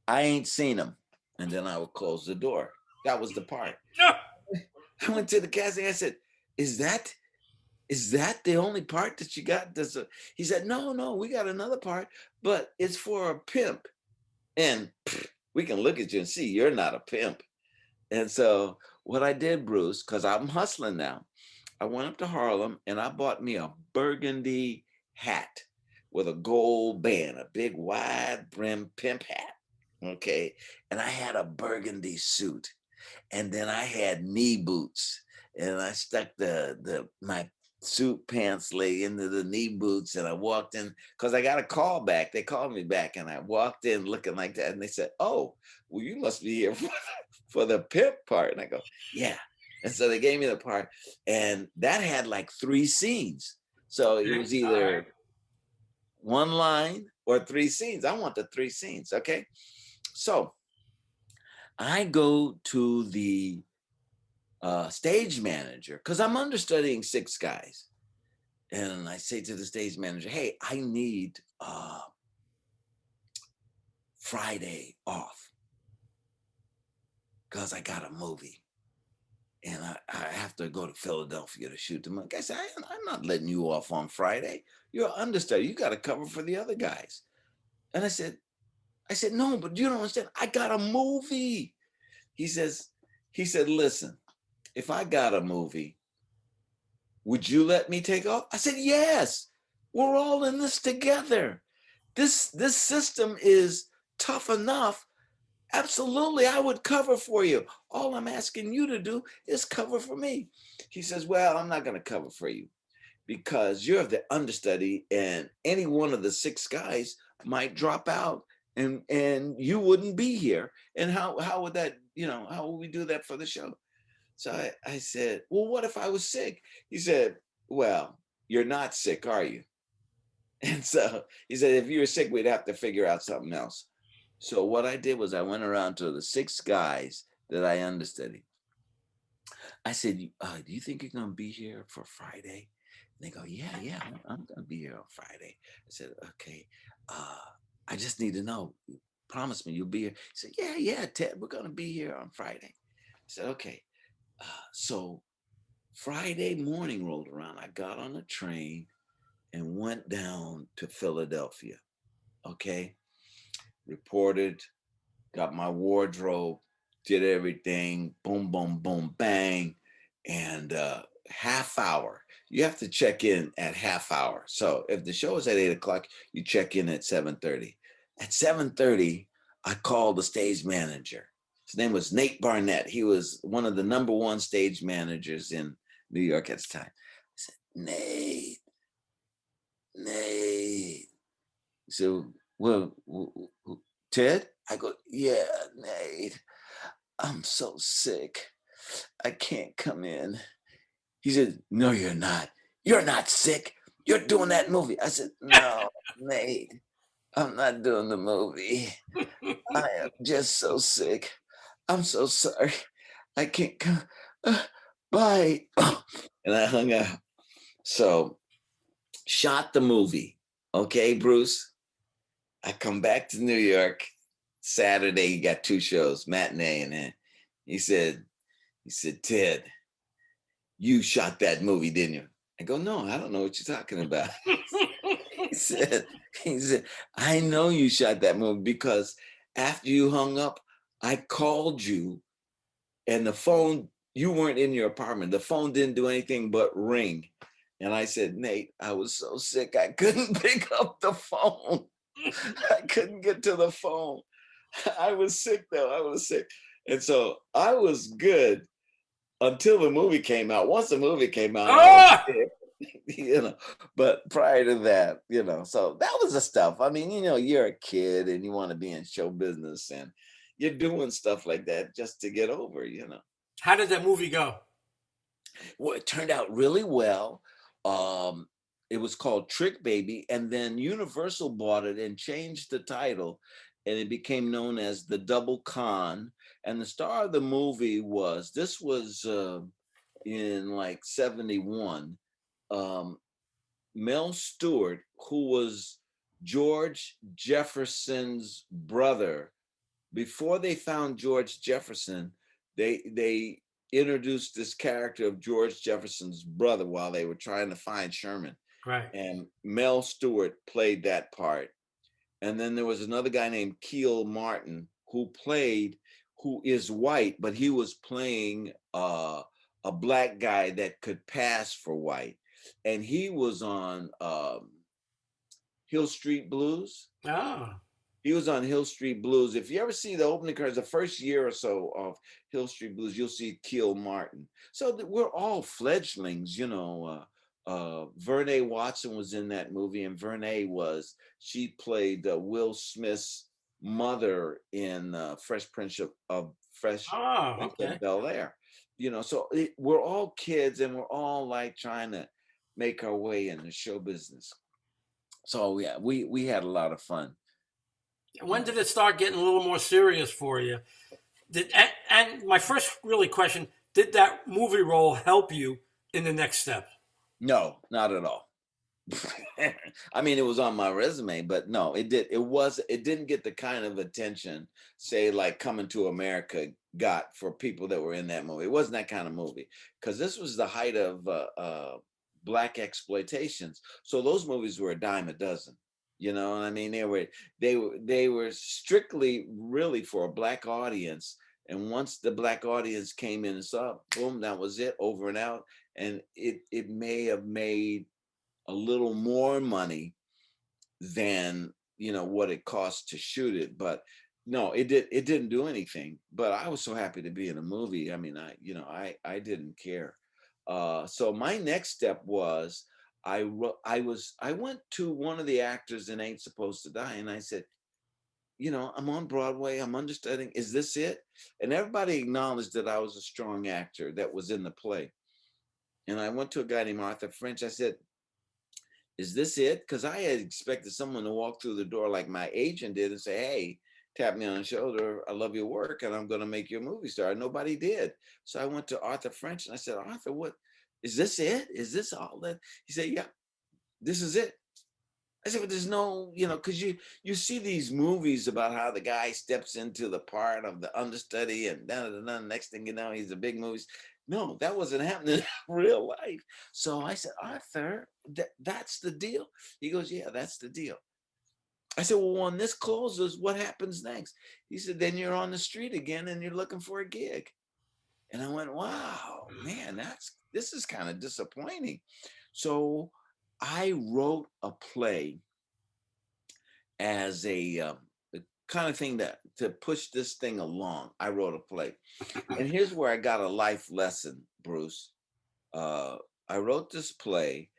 I ain't seen him. And then I would close the door. That was the part. I went to the casting. I said, is that the only part that you got? He said, no, we got another part, but it's for a pimp. And we can look at you and see you're not a pimp. And so what I did, Bruce, because I'm hustling now, I went up to Harlem and I bought me a burgundy hat with a gold band, a big wide brim pimp hat. Okay. And I had a burgundy suit, and then I had knee boots, and I stuck my suit pants leg into the knee boots, and I walked in because I got a call back. They called me back, and I walked in looking like that, and they said, oh, well, you must be here for the pimp part. And I go, yeah. And so they gave me the part, and that had like 3 scenes. So it was either 1 line or 3 scenes. I want the 3 scenes. Okay. So I go to the stage manager, because I'm understudying 6 guys. And I say to the stage manager, hey, I need Friday off because I got a movie. and I have to go to Philadelphia to shoot the movie. I said, I'm not letting you off on Friday. You're an understudy. You got to cover for the other guys. And I said, no, but you don't understand. I got a movie. He said, listen, if I got a movie, would you let me take off? I said, yes. We're all in this together. This system is tough enough. Absolutely, I would cover for you. All I'm asking you to do is cover for me. He says, well, I'm not going to cover for you because you're the understudy and any one of the 6 guys might drop out and you wouldn't be here. And how would that, how would we do that for the show? So I said, well, what if I was sick? He said, well, you're not sick, are you? And so he said, if you were sick, we'd have to figure out something else. So what I did was I went around to the 6 guys that I understudied. I said, do you think you're going to be here for Friday? And they go, yeah, I'm going to be here on Friday. I said, okay, I just need to know. Promise me you'll be here. He said, yeah, Ted, we're going to be here on Friday. I said, okay. So Friday morning rolled around. I got on a train and went down to Philadelphia. Okay. Reported, got my wardrobe, did everything, boom, boom, boom, bang. And half hour, you have to check in at half hour. So if the show is at 8 o'clock, you check in at 7:30. At 7:30, I called the stage manager. His name was Nate Barnett. He was one of the #1 stage managers in New York at the time. I said, Nate. He said, well, Ted? I go, yeah, Nate, I'm so sick. I can't come in. He said, no, you're not. You're not sick. You're doing that movie. I said, no, Nate, I'm not doing the movie. I am just so sick. I'm so sorry. I can't come. Bye. And I hung up. So, shot the movie. Okay, Bruce? I come back to New York. Saturday, he got 2 shows, matinee, and then he said, Ted, you shot that movie, didn't you? I go, no, I don't know what you're talking about. he said, I know you shot that movie because after you hung up, I called you and the phone, you weren't in your apartment. The phone didn't do anything but ring. And I said, Nate, I was so sick, I couldn't pick up the phone. I couldn't get to the phone. I was sick though. I was sick. And so I was good until the movie came out. Once the movie came out, I was sick, but prior to that, so that was the stuff. I mean, you're a kid and you want to be in show business and you're doing stuff like that just to get over, How did that movie go? Well, it turned out really well. It was called Trick Baby, and then Universal bought it and changed the title, and it became known as The Double Con. And the star of the movie was in like 71, Mel Stewart, who was George Jefferson's brother. Before they found George Jefferson, they introduced this character of George Jefferson's brother while they were trying to find Sherman. Right. And Mel Stewart played that part. And then there was another guy named Keel Martin who is white, but he was playing a black guy that could pass for white. And he was on Hill Street Blues. Oh. He was on Hill Street Blues. If you ever see the opening credits, the first year or so of Hill Street Blues, you'll see Keel Martin. So we're all fledglings, Vernee Watson was in that movie, and she played Will Smith's mother in Fresh Prince of Bel-Air. So we're all kids and we're all like trying to make our way in the show business. So yeah, we had a lot of fun. When did it start getting a little more serious for you? And my first really question, did that movie role help you in the next step? No, not at all. I mean, it was on my resume, but no, it didn't get the kind of attention, say, like Coming to America got for people that were in that movie. It wasn't that kind of movie, because this was the height of black exploitations. So those movies were a dime a dozen. You know what I mean? They were strictly really for a black audience. And once the black audience came in and saw, boom, that was it, over and out. And it may have made a little more money than, you know, what it cost to shoot it. But no, it didn't do anything. But I was so happy to be in a movie. I mean, I didn't care. So my next step was I went to one of the actors in Ain't Supposed to Die, and I said, you know, I'm on Broadway, I'm understudying, is this it? And everybody acknowledged that I was a strong actor that was in the play. And I went to a guy named Arthur French. I said, is this it? Because I had expected someone to walk through the door like my agent did and say, hey, tap me on the shoulder, I love your work, and I'm going to make you a movie star. Nobody did. So I went to Arthur French and I said, Arthur, what, is this it? Is this all that? He said, yeah, this is it. I said, but there's no, you know, because you see these movies about how the guy steps into the part of the understudy and next thing you know, he's a big movie. No, that wasn't happening in real life. So I said, Arthur, that's the deal. He goes, yeah, that's the deal. I said, well, when this closes, what happens next? He said, then you're on the street again and you're looking for a gig. And I went, wow, man, this is kind of disappointing. So I wrote a play as a kind of thing to push this thing along. I wrote a play. And here's where I got a life lesson, Bruce. I wrote this play,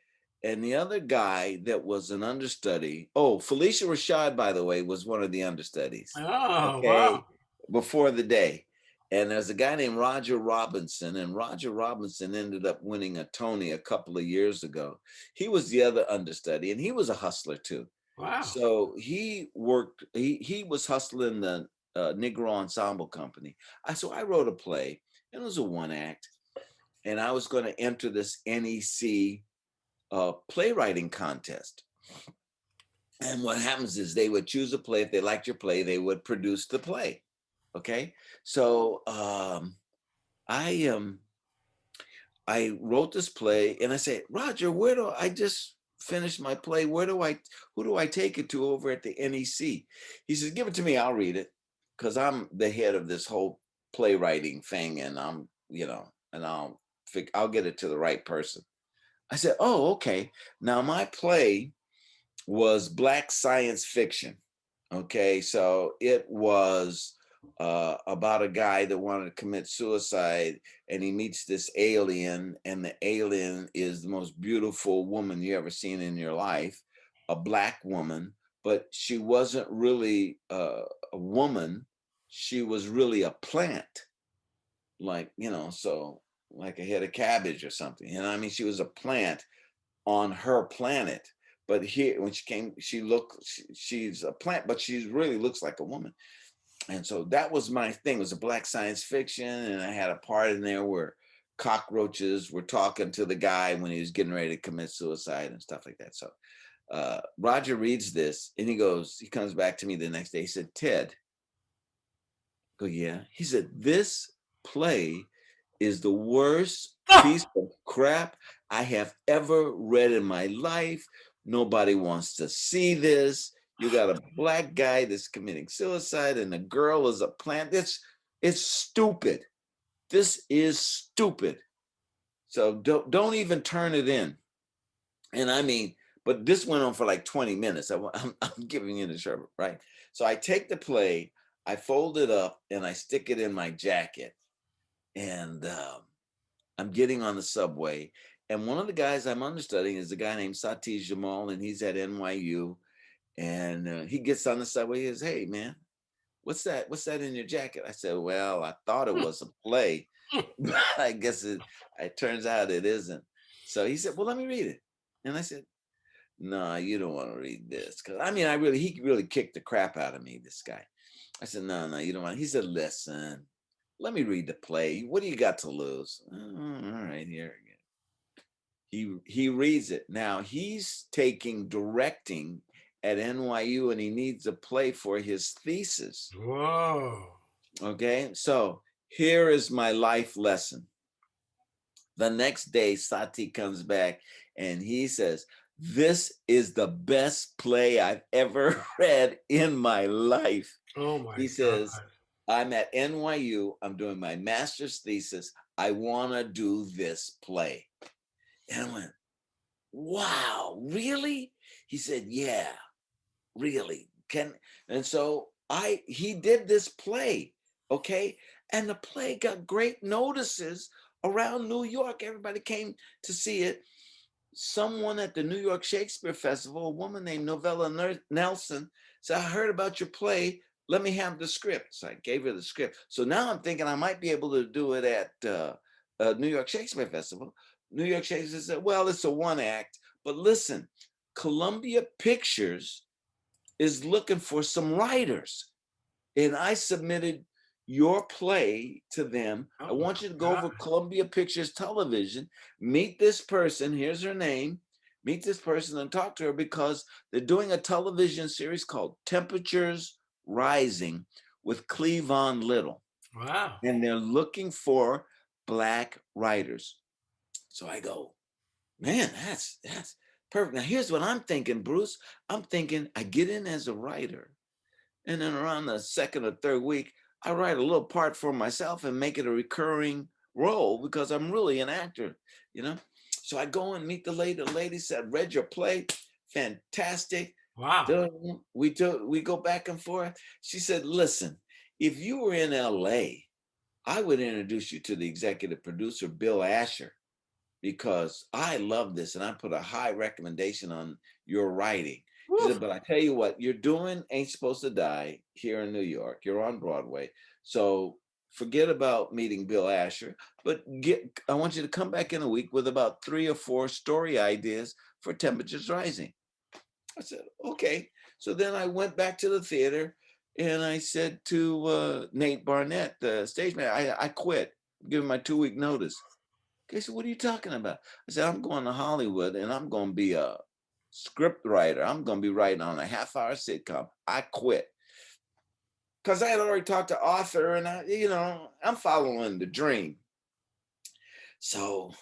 and the other guy that was an understudy, Felicia Rashad, by the way, was one of the understudies. Oh, okay, wow. Before the day. And there's a guy named Roger Robinson, and Roger Robinson ended up winning a Tony a couple of years ago. He was the other understudy, and he was a hustler too. Wow. So he worked, he was hustling the Negro Ensemble Company. So I wrote a play, and it was a one act, and I was going to enter this NEC playwriting contest. And what happens is they would choose a play. If they liked your play, they would produce the play. Okay. So I wrote this play, and I said, Roger, I just finished my play. Who do I take it to over at the NEC? He says, give it to me, I'll read it. Because I'm the head of this whole playwriting thing, and I'm, you know, and I'll get it to the right person. I said, oh, okay. Now my play was Black science fiction. Okay, so it was about a guy that wanted to commit suicide, and he meets this alien, and the alien is the most beautiful woman you ever seen in your life, a Black woman, but she wasn't really a woman. She was really a plant, like, you know, so like a head of cabbage or something. You know, I mean, she was a plant on her planet. But here, when she came, she's a plant, but she really looks like a woman. And so that was my thing. It was a Black science fiction. And I had a part in there where cockroaches were talking to the guy when he was getting ready to commit suicide and stuff like that. So Roger reads this, and he comes back to me the next day. He said, Ted, I go, yeah. He said, this play is the worst piece of crap I have ever read in my life. Nobody wants to see this. You got a Black guy that's committing suicide, and the girl is a plant. It's stupid. This is stupid. So don't even turn it in. And I mean, but this went on for like 20 minutes. I'm giving you the sherbet, right? So I take the play, I fold it up, and I stick it in my jacket. And I'm getting on the subway. And one of the guys I'm understudying is a guy named Satish Jamal, and he's at NYU. And he gets on the subway. He says, hey, man, what's that? What's that in your jacket? I said, well, I thought it was a play, but I guess it turns out it isn't. So he said, well, let me read it. And I said, no, you don't want to read this. Because I mean, he really kicked the crap out of me, this guy. I said, no, you don't want. He said, listen, let me read the play. What do you got to lose? All right, here again. He reads it. Now he's taking directing at NYU, and he needs a play for his thesis. Whoa. Okay, so Here is my life lesson. The next day, Sati comes back and he says, this is the best play I've ever read in my life. Oh my He says, I'm at NYU. I'm doing my master's thesis. I want to do this play. And I went, wow, really? He said, yeah, really. And so he did this play, okay? And the play got great notices around New York. Everybody came to see it. Someone at the New York Shakespeare Festival, a woman named Novella Nelson, said, I heard about your play. Let me have the script. So I gave her the script. So now I'm thinking I might be able to do it at New York Shakespeare Festival. New York Shakespeare said, well, it's a one act. But listen, Columbia Pictures is looking for some writers. And I submitted your play to them. I want you to go over Columbia Pictures Television, meet this person, here's her name, meet this person and talk to her because they're doing a television series called Temperatures Rising with Cleavon Little. Wow. And they're looking for Black writers. So I go, man, that's perfect. Now here's what I'm thinking, Bruce. I'm thinking I get in as a writer. And then around the second or third week, I write a little part for myself and make it a recurring role because I'm really an actor, you know? So I go and meet the lady. The lady said, read your play, fantastic. Wow. We go back and forth. She said, listen, if you were in LA, I would introduce you to the executive producer, Bill Asher, because I love this and I put a high recommendation on your writing. She said, but I tell you what, you're doing Ain't Supposed to Die here in New York. You're on Broadway. So forget about meeting Bill Asher, but I want you to come back in a week with about 3 or 4 story ideas for Temperatures Rising. I said, okay. So then I went back to the theater and I said to Nate Barnett, the stage manager, I quit. I'm giving my 2-week notice. He said, what are you talking about? I said, I'm going to Hollywood and I'm going to be a script writer. I'm going to be writing on a half-hour sitcom. I quit. Because I had already talked to Arthur and I'm following the dream. So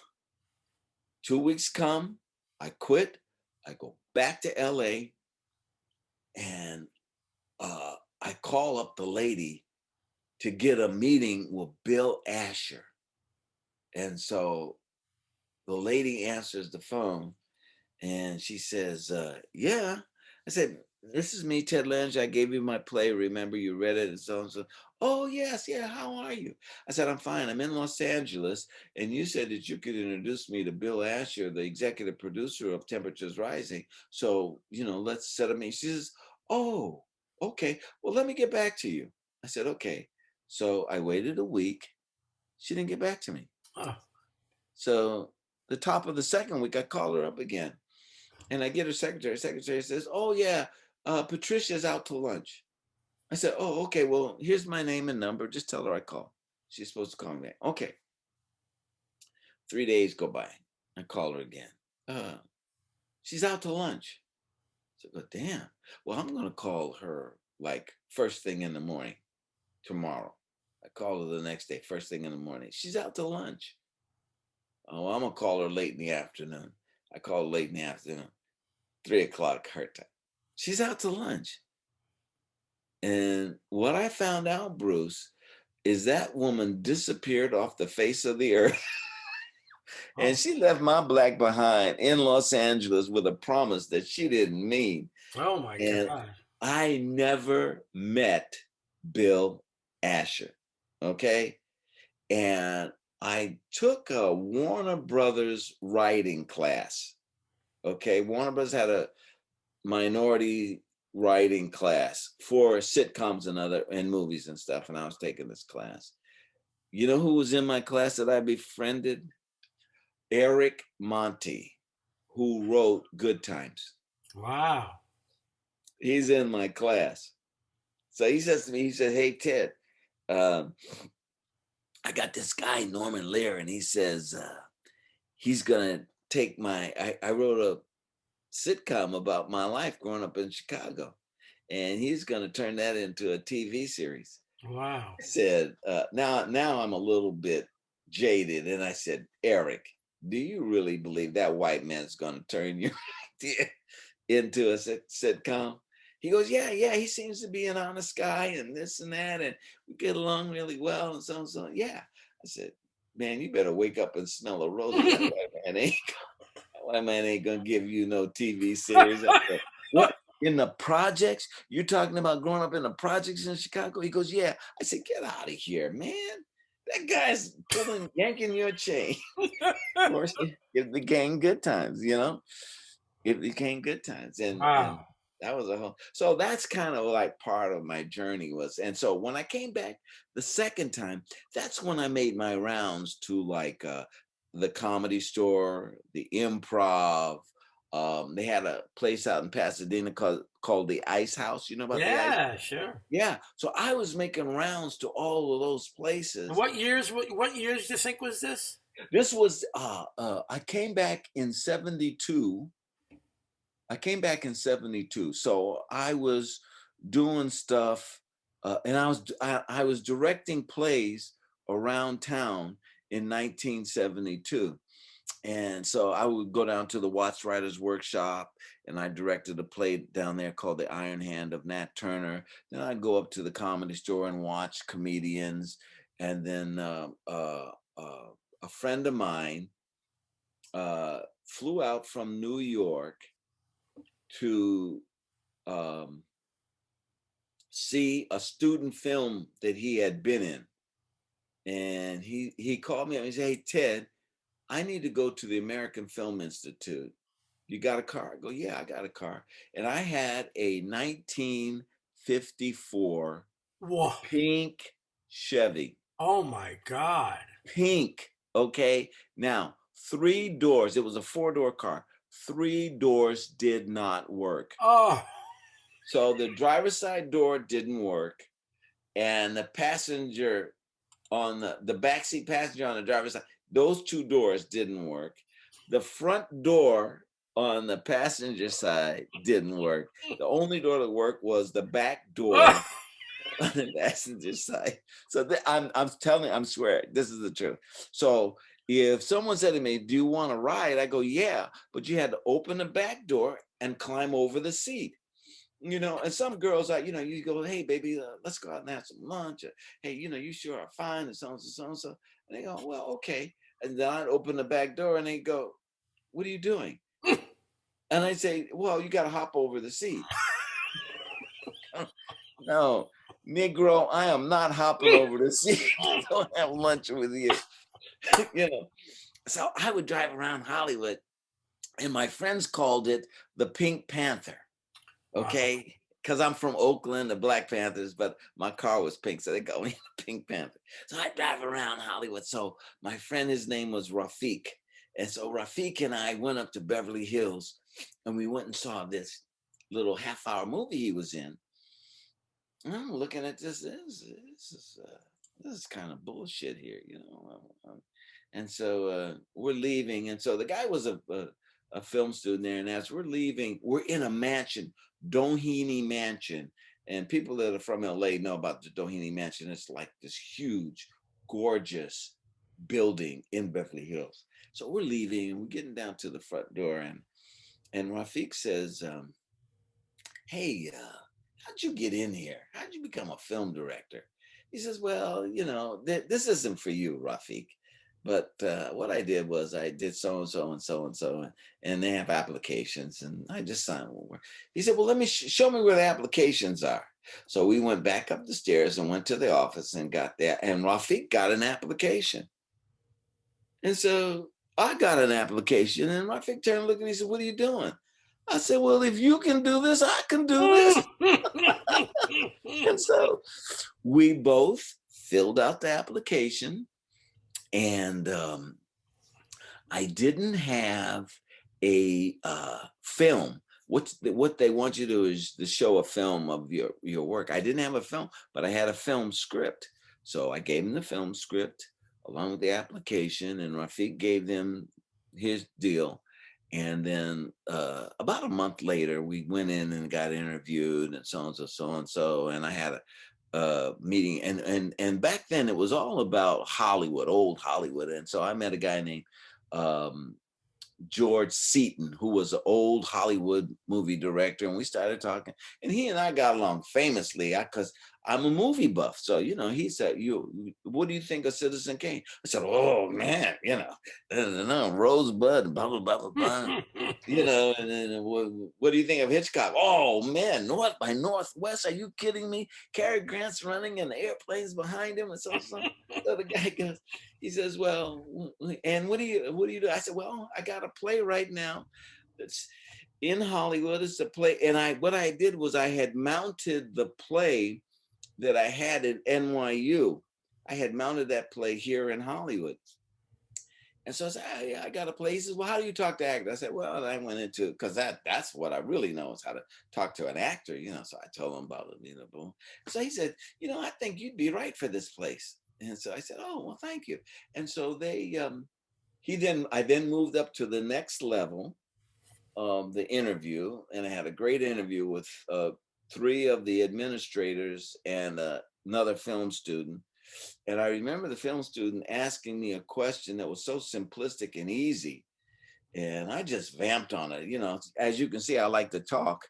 2 weeks come, I quit. I go back to LA and I call up the lady to get a meeting with Bill Asher. And so the lady answers the phone and she says, yeah. I said, this is me, Ted Lange. I gave you my play. Remember, you read it and so and so. Oh, yes. Yeah. How are you? I said, I'm fine. I'm in Los Angeles. And you said that you could introduce me to Bill Asher, the executive producer of Temperatures Rising. So, let's set a meeting. She says, oh, okay. Well, let me get back to you. I said, okay. So I waited a week. She didn't get back to me. Huh. So the top of the second week, I called her up again. And I get her secretary. Secretary says, oh, yeah, Patricia's out to lunch. I said, oh, okay, well, here's my name and number. Just tell her I called. She's supposed to call me back. Okay. 3 days go by. I call her again. She's out to lunch. So I go, damn. Well, I'm going to call her like first thing in the morning tomorrow. I call her the next day, first thing in the morning. She's out to lunch. Oh, I'm going to call her late in the afternoon. I call her late in the afternoon. 3 o'clock her time. She's out to lunch. And what I found out, Bruce, is that woman disappeared off the face of the earth. And she left my black behind in Los Angeles with a promise that she didn't mean. Oh my God. I never met Bill Asher. Okay. And I took a Warner Brothers writing class. Okay. Warner Brothers had a minority writing class for sitcoms and movies and stuff. And I was taking this class. You know who was in my class that I befriended? Eric Monty, who wrote Good Times. Wow. He's in my class. So he says to me, he said, hey, Ted, I got this guy, Norman Lear, and he says, he's going to take I wrote a sitcom about my life growing up in Chicago. And he's going to turn that into a TV series. Wow. I said, now I'm a little bit jaded. And I said, Eric, do you really believe that white man's going to turn your idea into a sitcom? He goes, yeah, he seems to be an honest guy and this and that. And we get along really well and so and so. Yeah. I said, man, you better wake up and smell a rose. White man ain't gonna give you no TV series. I said, what? In the projects? You're talking about growing up in the projects in Chicago? He goes, yeah. I said, get out of here, man. That guy's yanking your chain. Of course, it became good times, you know? It became good times. And Wow. that was a whole, so that's kind of like part of my journey was. And so when I came back the second time, that's when I made my rounds to like the Comedy Store, the Improv. They had a place out in Pasadena called the Ice House. You know about the Ice? Yeah, sure. Yeah. So I was making rounds to all of those And places. what years do you think was this? This was I came back in 72. I came back in 72. So I was doing stuff and I was directing plays around town in 1972. And so I would go down to the Watts Writers Workshop and I directed a play down there called The Iron Hand of Nat Turner. Then I'd go up to the Comedy Store and watch comedians. And then a friend of mine flew out from New York to see a student film that he had been in. And he called me up and he said, hey, Ted, I need to go to the American Film Institute. You got a car? I go, yeah, I got a car. And I had a 1954 Whoa. pink Chevy. Oh my God. Pink. Okay. Now, 3 doors. It was a 4-door car. 3 doors did not work. Oh. So the driver's side door didn't work. And the passenger on the backseat passenger on the driver's side, those 2 doors didn't work. The front door on the passenger side didn't work. The only door that worked was the back door on the passenger side. So I'm telling, I'm swearing, this is the truth. So if someone said to me, do you want to ride? I go, yeah, but you had to open the back door and climb over the seat. You know, and some girls are, you know, you go, hey, baby, let's go out and have some lunch. Or, hey, you know, you sure are fine, and so and so, so and so. And they go, well, okay. And then I'd open the back door and they go, what are you doing? And I say, well, you got to hop over the seat. No, Negro, I am not hopping over the seat. I don't have lunch with you. You know, so I would drive around Hollywood and my friends called it the Pink Panther. Okay, because I'm from Oakland, the Black Panthers, but my car was pink, so they call me the Pink Panther. So I drive around Hollywood. So my friend, his name was Rafiq. And so Rafiq and I went up to Beverly Hills and we went and saw this little half-hour movie he was in. And I'm looking at this is kind of bullshit here, you know. And so we're leaving. And so the guy was a film student there. And as we're leaving, we're in a mansion, Doheny Mansion. And people that are from LA know about the Doheny Mansion. It's like this huge, gorgeous building in Beverly Hills. So we're leaving and we're getting down to the front door. And Rafiq says, hey, how'd you get in here? How'd you become a film director? He says, well, you know, this isn't for you, Rafiq. But what I did was I did so and so and so and so, and they have applications, and I just signed one. He said, well, let me show me where the applications are. So we went back up the stairs and went to the office and got there, and Rafiq got an application. And so I got an application, and Rafiq turned and looked at me and said, what are you doing? I said, well, if you can do this, I can do this. And so we both filled out the application. And I didn't have a film. What they want you to do is to show a film of your work. I didn't have a film, but I had a film script. So I gave him the film script along with the application, and Rafiq gave them his deal. And then about a month later, we went in and got interviewed, and so and so, so and so. And I had meeting, and back then it was all about Hollywood, old Hollywood. And so I met a guy named George Seaton, who was an old Hollywood movie director, and we started talking. And he and I got along famously because I'm a movie buff. So, you know, he said, what do you think of Citizen Kane? I said, oh man, you know, Rosebud, blah, blah, blah, blah, blah. You know, and then what do you think of Hitchcock? Oh man, North by Northwest, are you kidding me? Cary Grant's running and the airplanes behind him. And so the guy goes, he says, well, and what do you do? I said, well, I got a play right now that's in Hollywood. It's a play. And what I did was I had mounted the play that I had at NYU. I had mounted that play here in Hollywood. And so I said, I got a play. He says, well, how do you talk to actors? I said, well, I went into, because that's what I really know is how to talk to an actor, you know. So I told him about it, you know, boom. So he said, you know, I think you'd be right for this place. And so I said, oh, well, thank you. And so I then moved up to the next level of the interview, and I had a great interview with 3 of the administrators and another film student. And I remember the film student asking me a question that was so simplistic and easy. And I just vamped on it. You know, as you can see, I like to talk.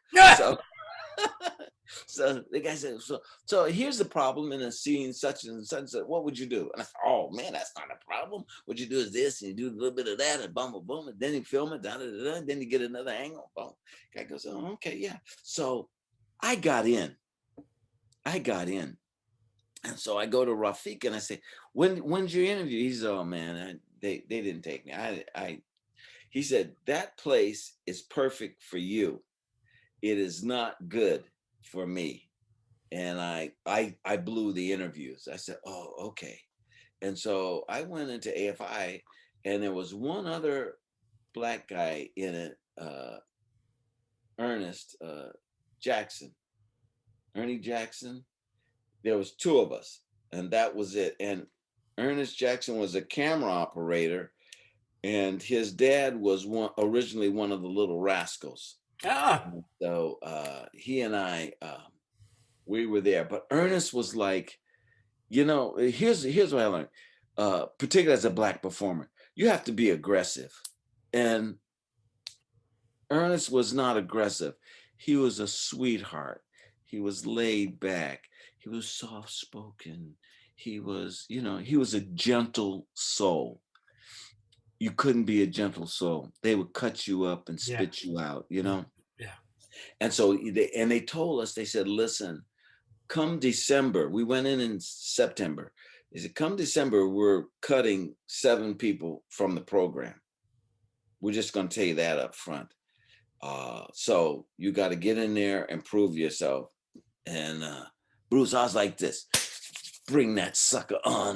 So the guy said, so here's the problem in a scene such and such. What would you do? And I said, oh man, that's not a problem. What you do is this, and you do a little bit of that, and boom, boom, boom, and then you film it, da, da, da, da, then you get another angle. Boom. Guy goes, oh, okay, yeah. So I got in. And so I go to Rafik and I say, when's your interview? He said, oh man, they didn't take me. He said, that place is perfect for you. It is not good for me. And I blew the interviews. I said, oh, okay. And so I went into AFI, and there was one other Black guy in it, Ernest Jackson. Ernie Jackson. There was 2 of us, and that was it. And Ernest Jackson was a camera operator, and his dad was originally one of the Little Rascals. So he and I, we were there. But Ernest was like, you know, here's what I learned, particularly as a Black performer, you have to be aggressive. And Ernest was not aggressive. He was a sweetheart. He was laid back. He was soft-spoken. He was, you know, he was a gentle soul. You couldn't be a gentle soul. They would cut you up and spit you out, you know? Yeah. And so they told us, they said, listen, come December, we went in September. They said, come December, we're cutting 7 people from the program. We're just going to tell you that up front. So you got to get in there and prove yourself. And Bruce, I was like this, bring that sucker on.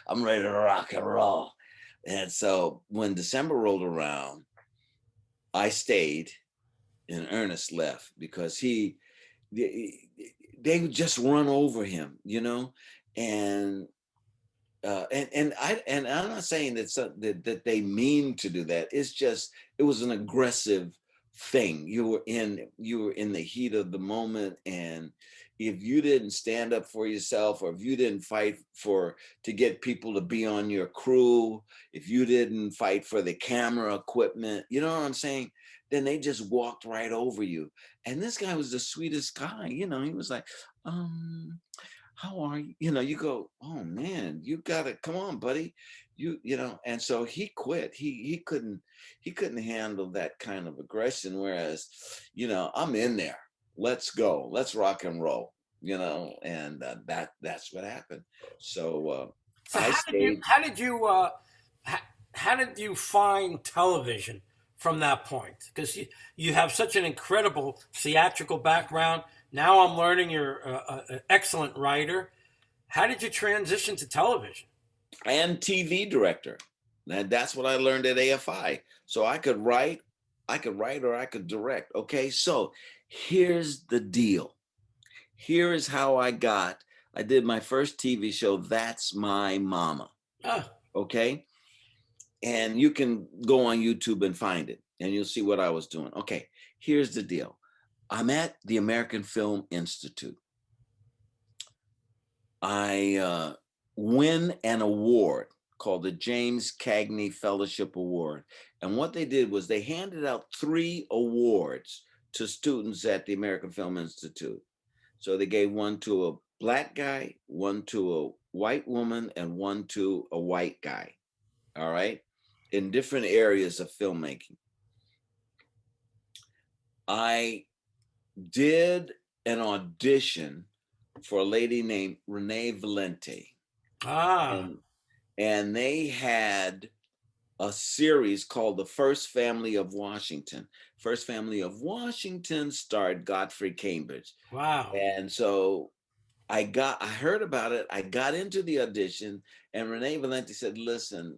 I'm ready to rock and roll. And so when December rolled around, I stayed and Ernest left because they would just run over him, you know? And I'm not saying that they mean to do that. It's just, it was an aggressive thing. You were in the heat of the moment, and if you didn't stand up for yourself, or if you didn't fight to get people to be on your crew, if you didn't fight for the camera equipment, you know what I'm saying? Then they just walked right over you. And this guy was the sweetest guy, you know. He was like, how are you? You know, you go, oh man, you gotta come on, buddy. You know, and so he quit. He couldn't handle that kind of aggression. Whereas, you know, I'm in there. Let's go. Let's rock and roll. You know, and that's what happened. So I stayed. How did you find television from that point? Because you have such an incredible theatrical background. Now I'm learning you're an excellent writer. How did you transition to television? And TV director. And that's what I learned at AFI. So I could write or I could direct. Okay, so here's the deal. Here is how I did my first TV show, That's My Mama. Okay. And you can go on YouTube and find it, and you'll see what I was doing. Okay, here's the deal. I'm at the American Film Institute. I win an award called the James Cagney Fellowship Award. And what they did was they handed out 3 awards to students at the American Film Institute. So they gave one to a Black guy, one to a white woman, and one to a white guy. All right, in different areas of filmmaking. I did an audition for a lady named Renee Valente. And they had a series called The First Family of Washington. First Family of Washington starred Godfrey Cambridge. Wow. And so I heard about it. I got into the audition, and Renee Valente said, listen,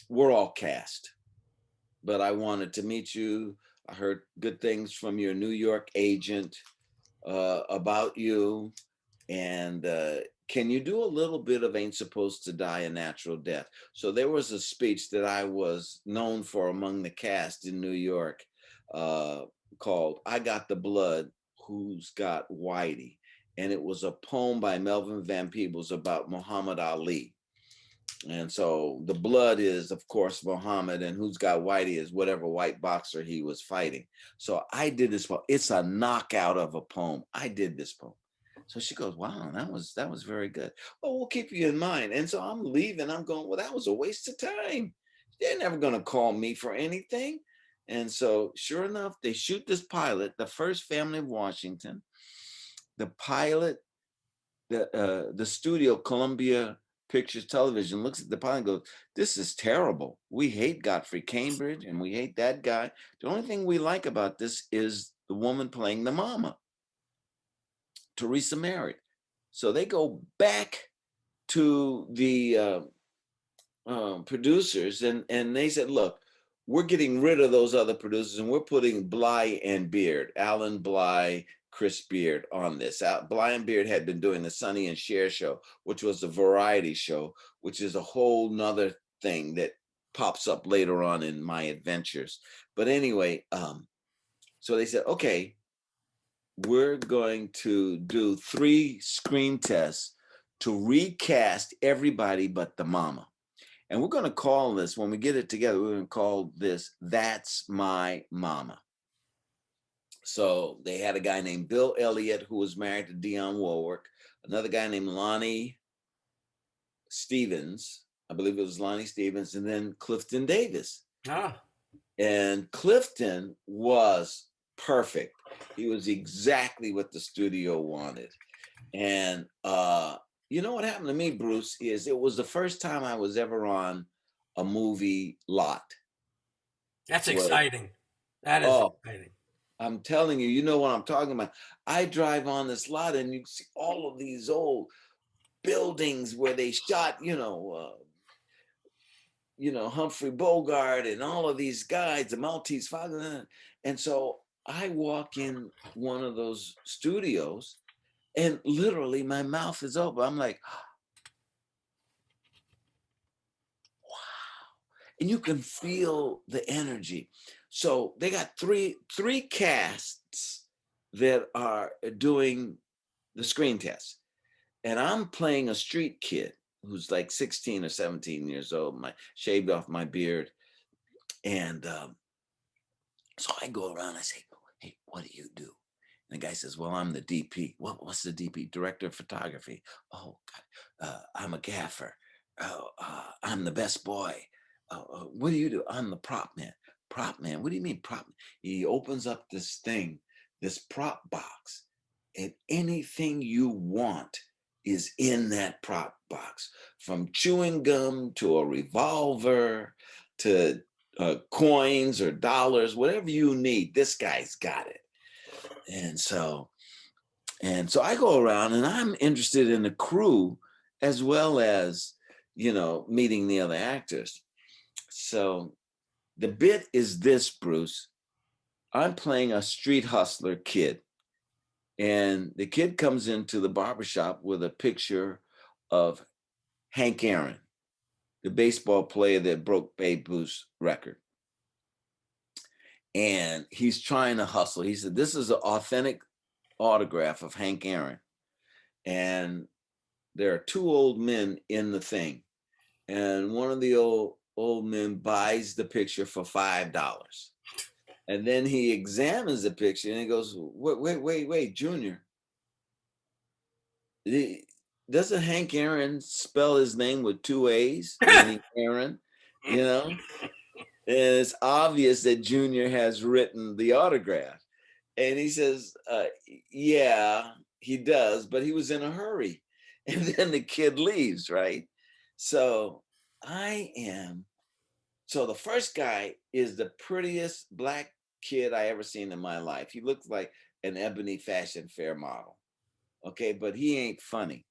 we're all cast, but I wanted to meet you. I heard good things from your New York agent about you. And can you do a little bit of Ain't Supposed to Die a Natural Death? So there was a speech that I was known for among the cast in New York called I Got the Blood, Who's Got Whitey? And it was a poem by Melvin Van Peebles about Muhammad Ali. And so the blood is, of course, Muhammad, and Who's Got Whitey is whatever white boxer he was fighting. So I did this poem. It's a knockout of a poem. I did this poem. So she goes, wow, that was very good. Well, we'll keep you in mind. And so I'm leaving. I'm going, well, that was a waste of time. They're never going to call me for anything. And so sure enough, they shoot this pilot, The First Family of Washington. The pilot, the studio, Columbia Pictures Television, looks at the pilot and goes, this is terrible. We hate Godfrey Cambridge and we hate that guy. The only thing we like about this is the woman playing the mama, Teresa Merritt. So they go back to the producers and they said, look, we're getting rid of those other producers and we're putting Bly and Beard, Alan Bly, Chris Beard on this. Bly and Beard had been doing the Sonny and Cher show, which was a variety show, which is a whole nother thing that pops up later on in my adventures. But anyway, so they said, okay, we're going to do 3 screen tests to recast everybody but the mama. And we're going to call this, when we get it together, we're going to call this That's My Mama. So they had a guy named Bill Elliott who was married to Dionne Warwick, another guy named Lonnie Stevens, I believe it was Lonnie Stevens, and then Clifton Davis. And Clifton was perfect. He was exactly what the studio wanted. And you know what happened to me, Bruce, is it was the first time I was ever on a movie lot. That's exciting. That is exciting. I'm telling you, you know what I'm talking about. I drive on this lot and you see all of these old buildings where they shot, Humphrey Bogart and all of these guys, the Maltese Falcon. And so I walk in one of those studios and literally my mouth is open. I'm like, wow. And you can feel the energy. So they got three casts that are doing the screen test. And I'm playing a street kid who's like 16 or 17 years old, shaved off my beard. And so I go around, I say, hey, what do you do? And the guy says, well, I'm the DP. What's the DP? Director of photography. Oh, God. I'm a gaffer. I'm the best boy. What do you do? I'm the prop man. Prop man? What do you mean prop man? He opens up this thing, this prop box, and anything you want is in that prop box, from chewing gum to a revolver to coins or dollars, whatever you need, this guy's got it. And so I go around and I'm interested in the crew as well as, meeting the other actors. So the bit is this, Bruce. I'm playing a street hustler kid. And the kid comes into the barbershop with a picture of Hank Aaron, the baseball player that broke Babe Ruth's record. And he's trying to hustle. He said, this is an authentic autograph of Hank Aaron. and there are two old men in the thing, and one of the old men buys the picture for $5, and then he examines the picture and he goes, wait, Junior, doesn't Hank Aaron spell his name with two A's, meaning Aaron, you know? And it's obvious that Junior has written the autograph. And he says, yeah, he does, but he was in a hurry. And then the kid leaves, right? So the first guy is the prettiest black kid I ever seen in my life. He looks like an Ebony Fashion Fair model. Okay, but he ain't funny.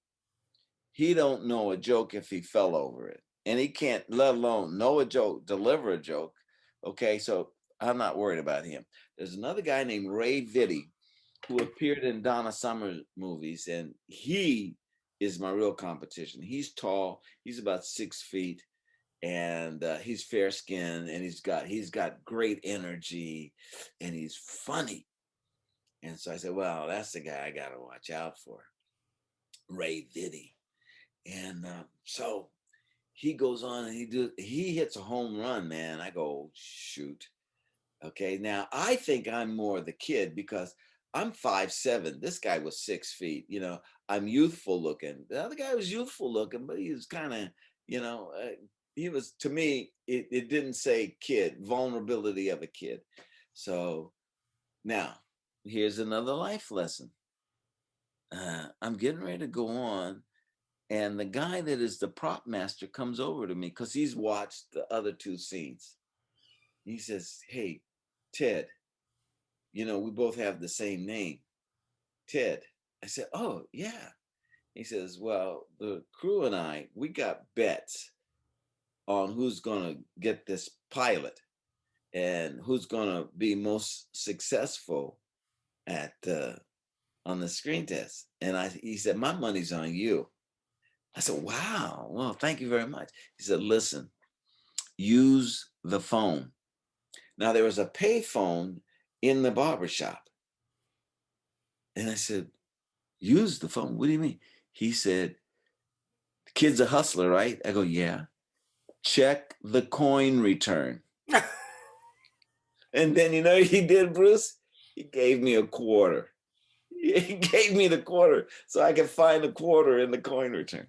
He don't know a joke if he fell over it. And he can't, let alone know a joke, deliver a joke. Okay, so I'm not worried about him. There's another guy named Ray Vitti who appeared in Donna Summer movies, and he is my real competition. He's tall, he's about 6 feet, and he's fair skinned, and he's got great energy, and he's funny. And so I said, well, that's the guy I got to watch out for, Ray Vitti. And so he goes on and he hits a home run, man. I go, shoot. Okay, now I think I'm more the kid because I'm 5'7". This guy was 6 feet. You know, I'm youthful looking. The other guy was youthful looking, but he was kind of, you know, he was, to me, it didn't say kid, vulnerability of a kid. So now here's another life lesson. I'm getting ready to go on, and the guy that is the prop master comes over to me because he's watched the other two scenes. He says, hey, Ted, you know, we both have the same name, Ted. I said, oh, yeah. He says, well, the crew and I, we got bets on who's going to get this pilot and who's going to be most successful at on the screen test. And he said, my money's on you. I said, wow, well, thank you very much. He said, listen, use the phone. Now, there was a pay phone in the barbershop. And I said, use the phone? What do you mean? He said, the kid's a hustler, right? I go, yeah. Check the coin return. And then, you know what he did, Bruce? He gave me a quarter. He gave me the quarter so I could find the quarter in the coin return.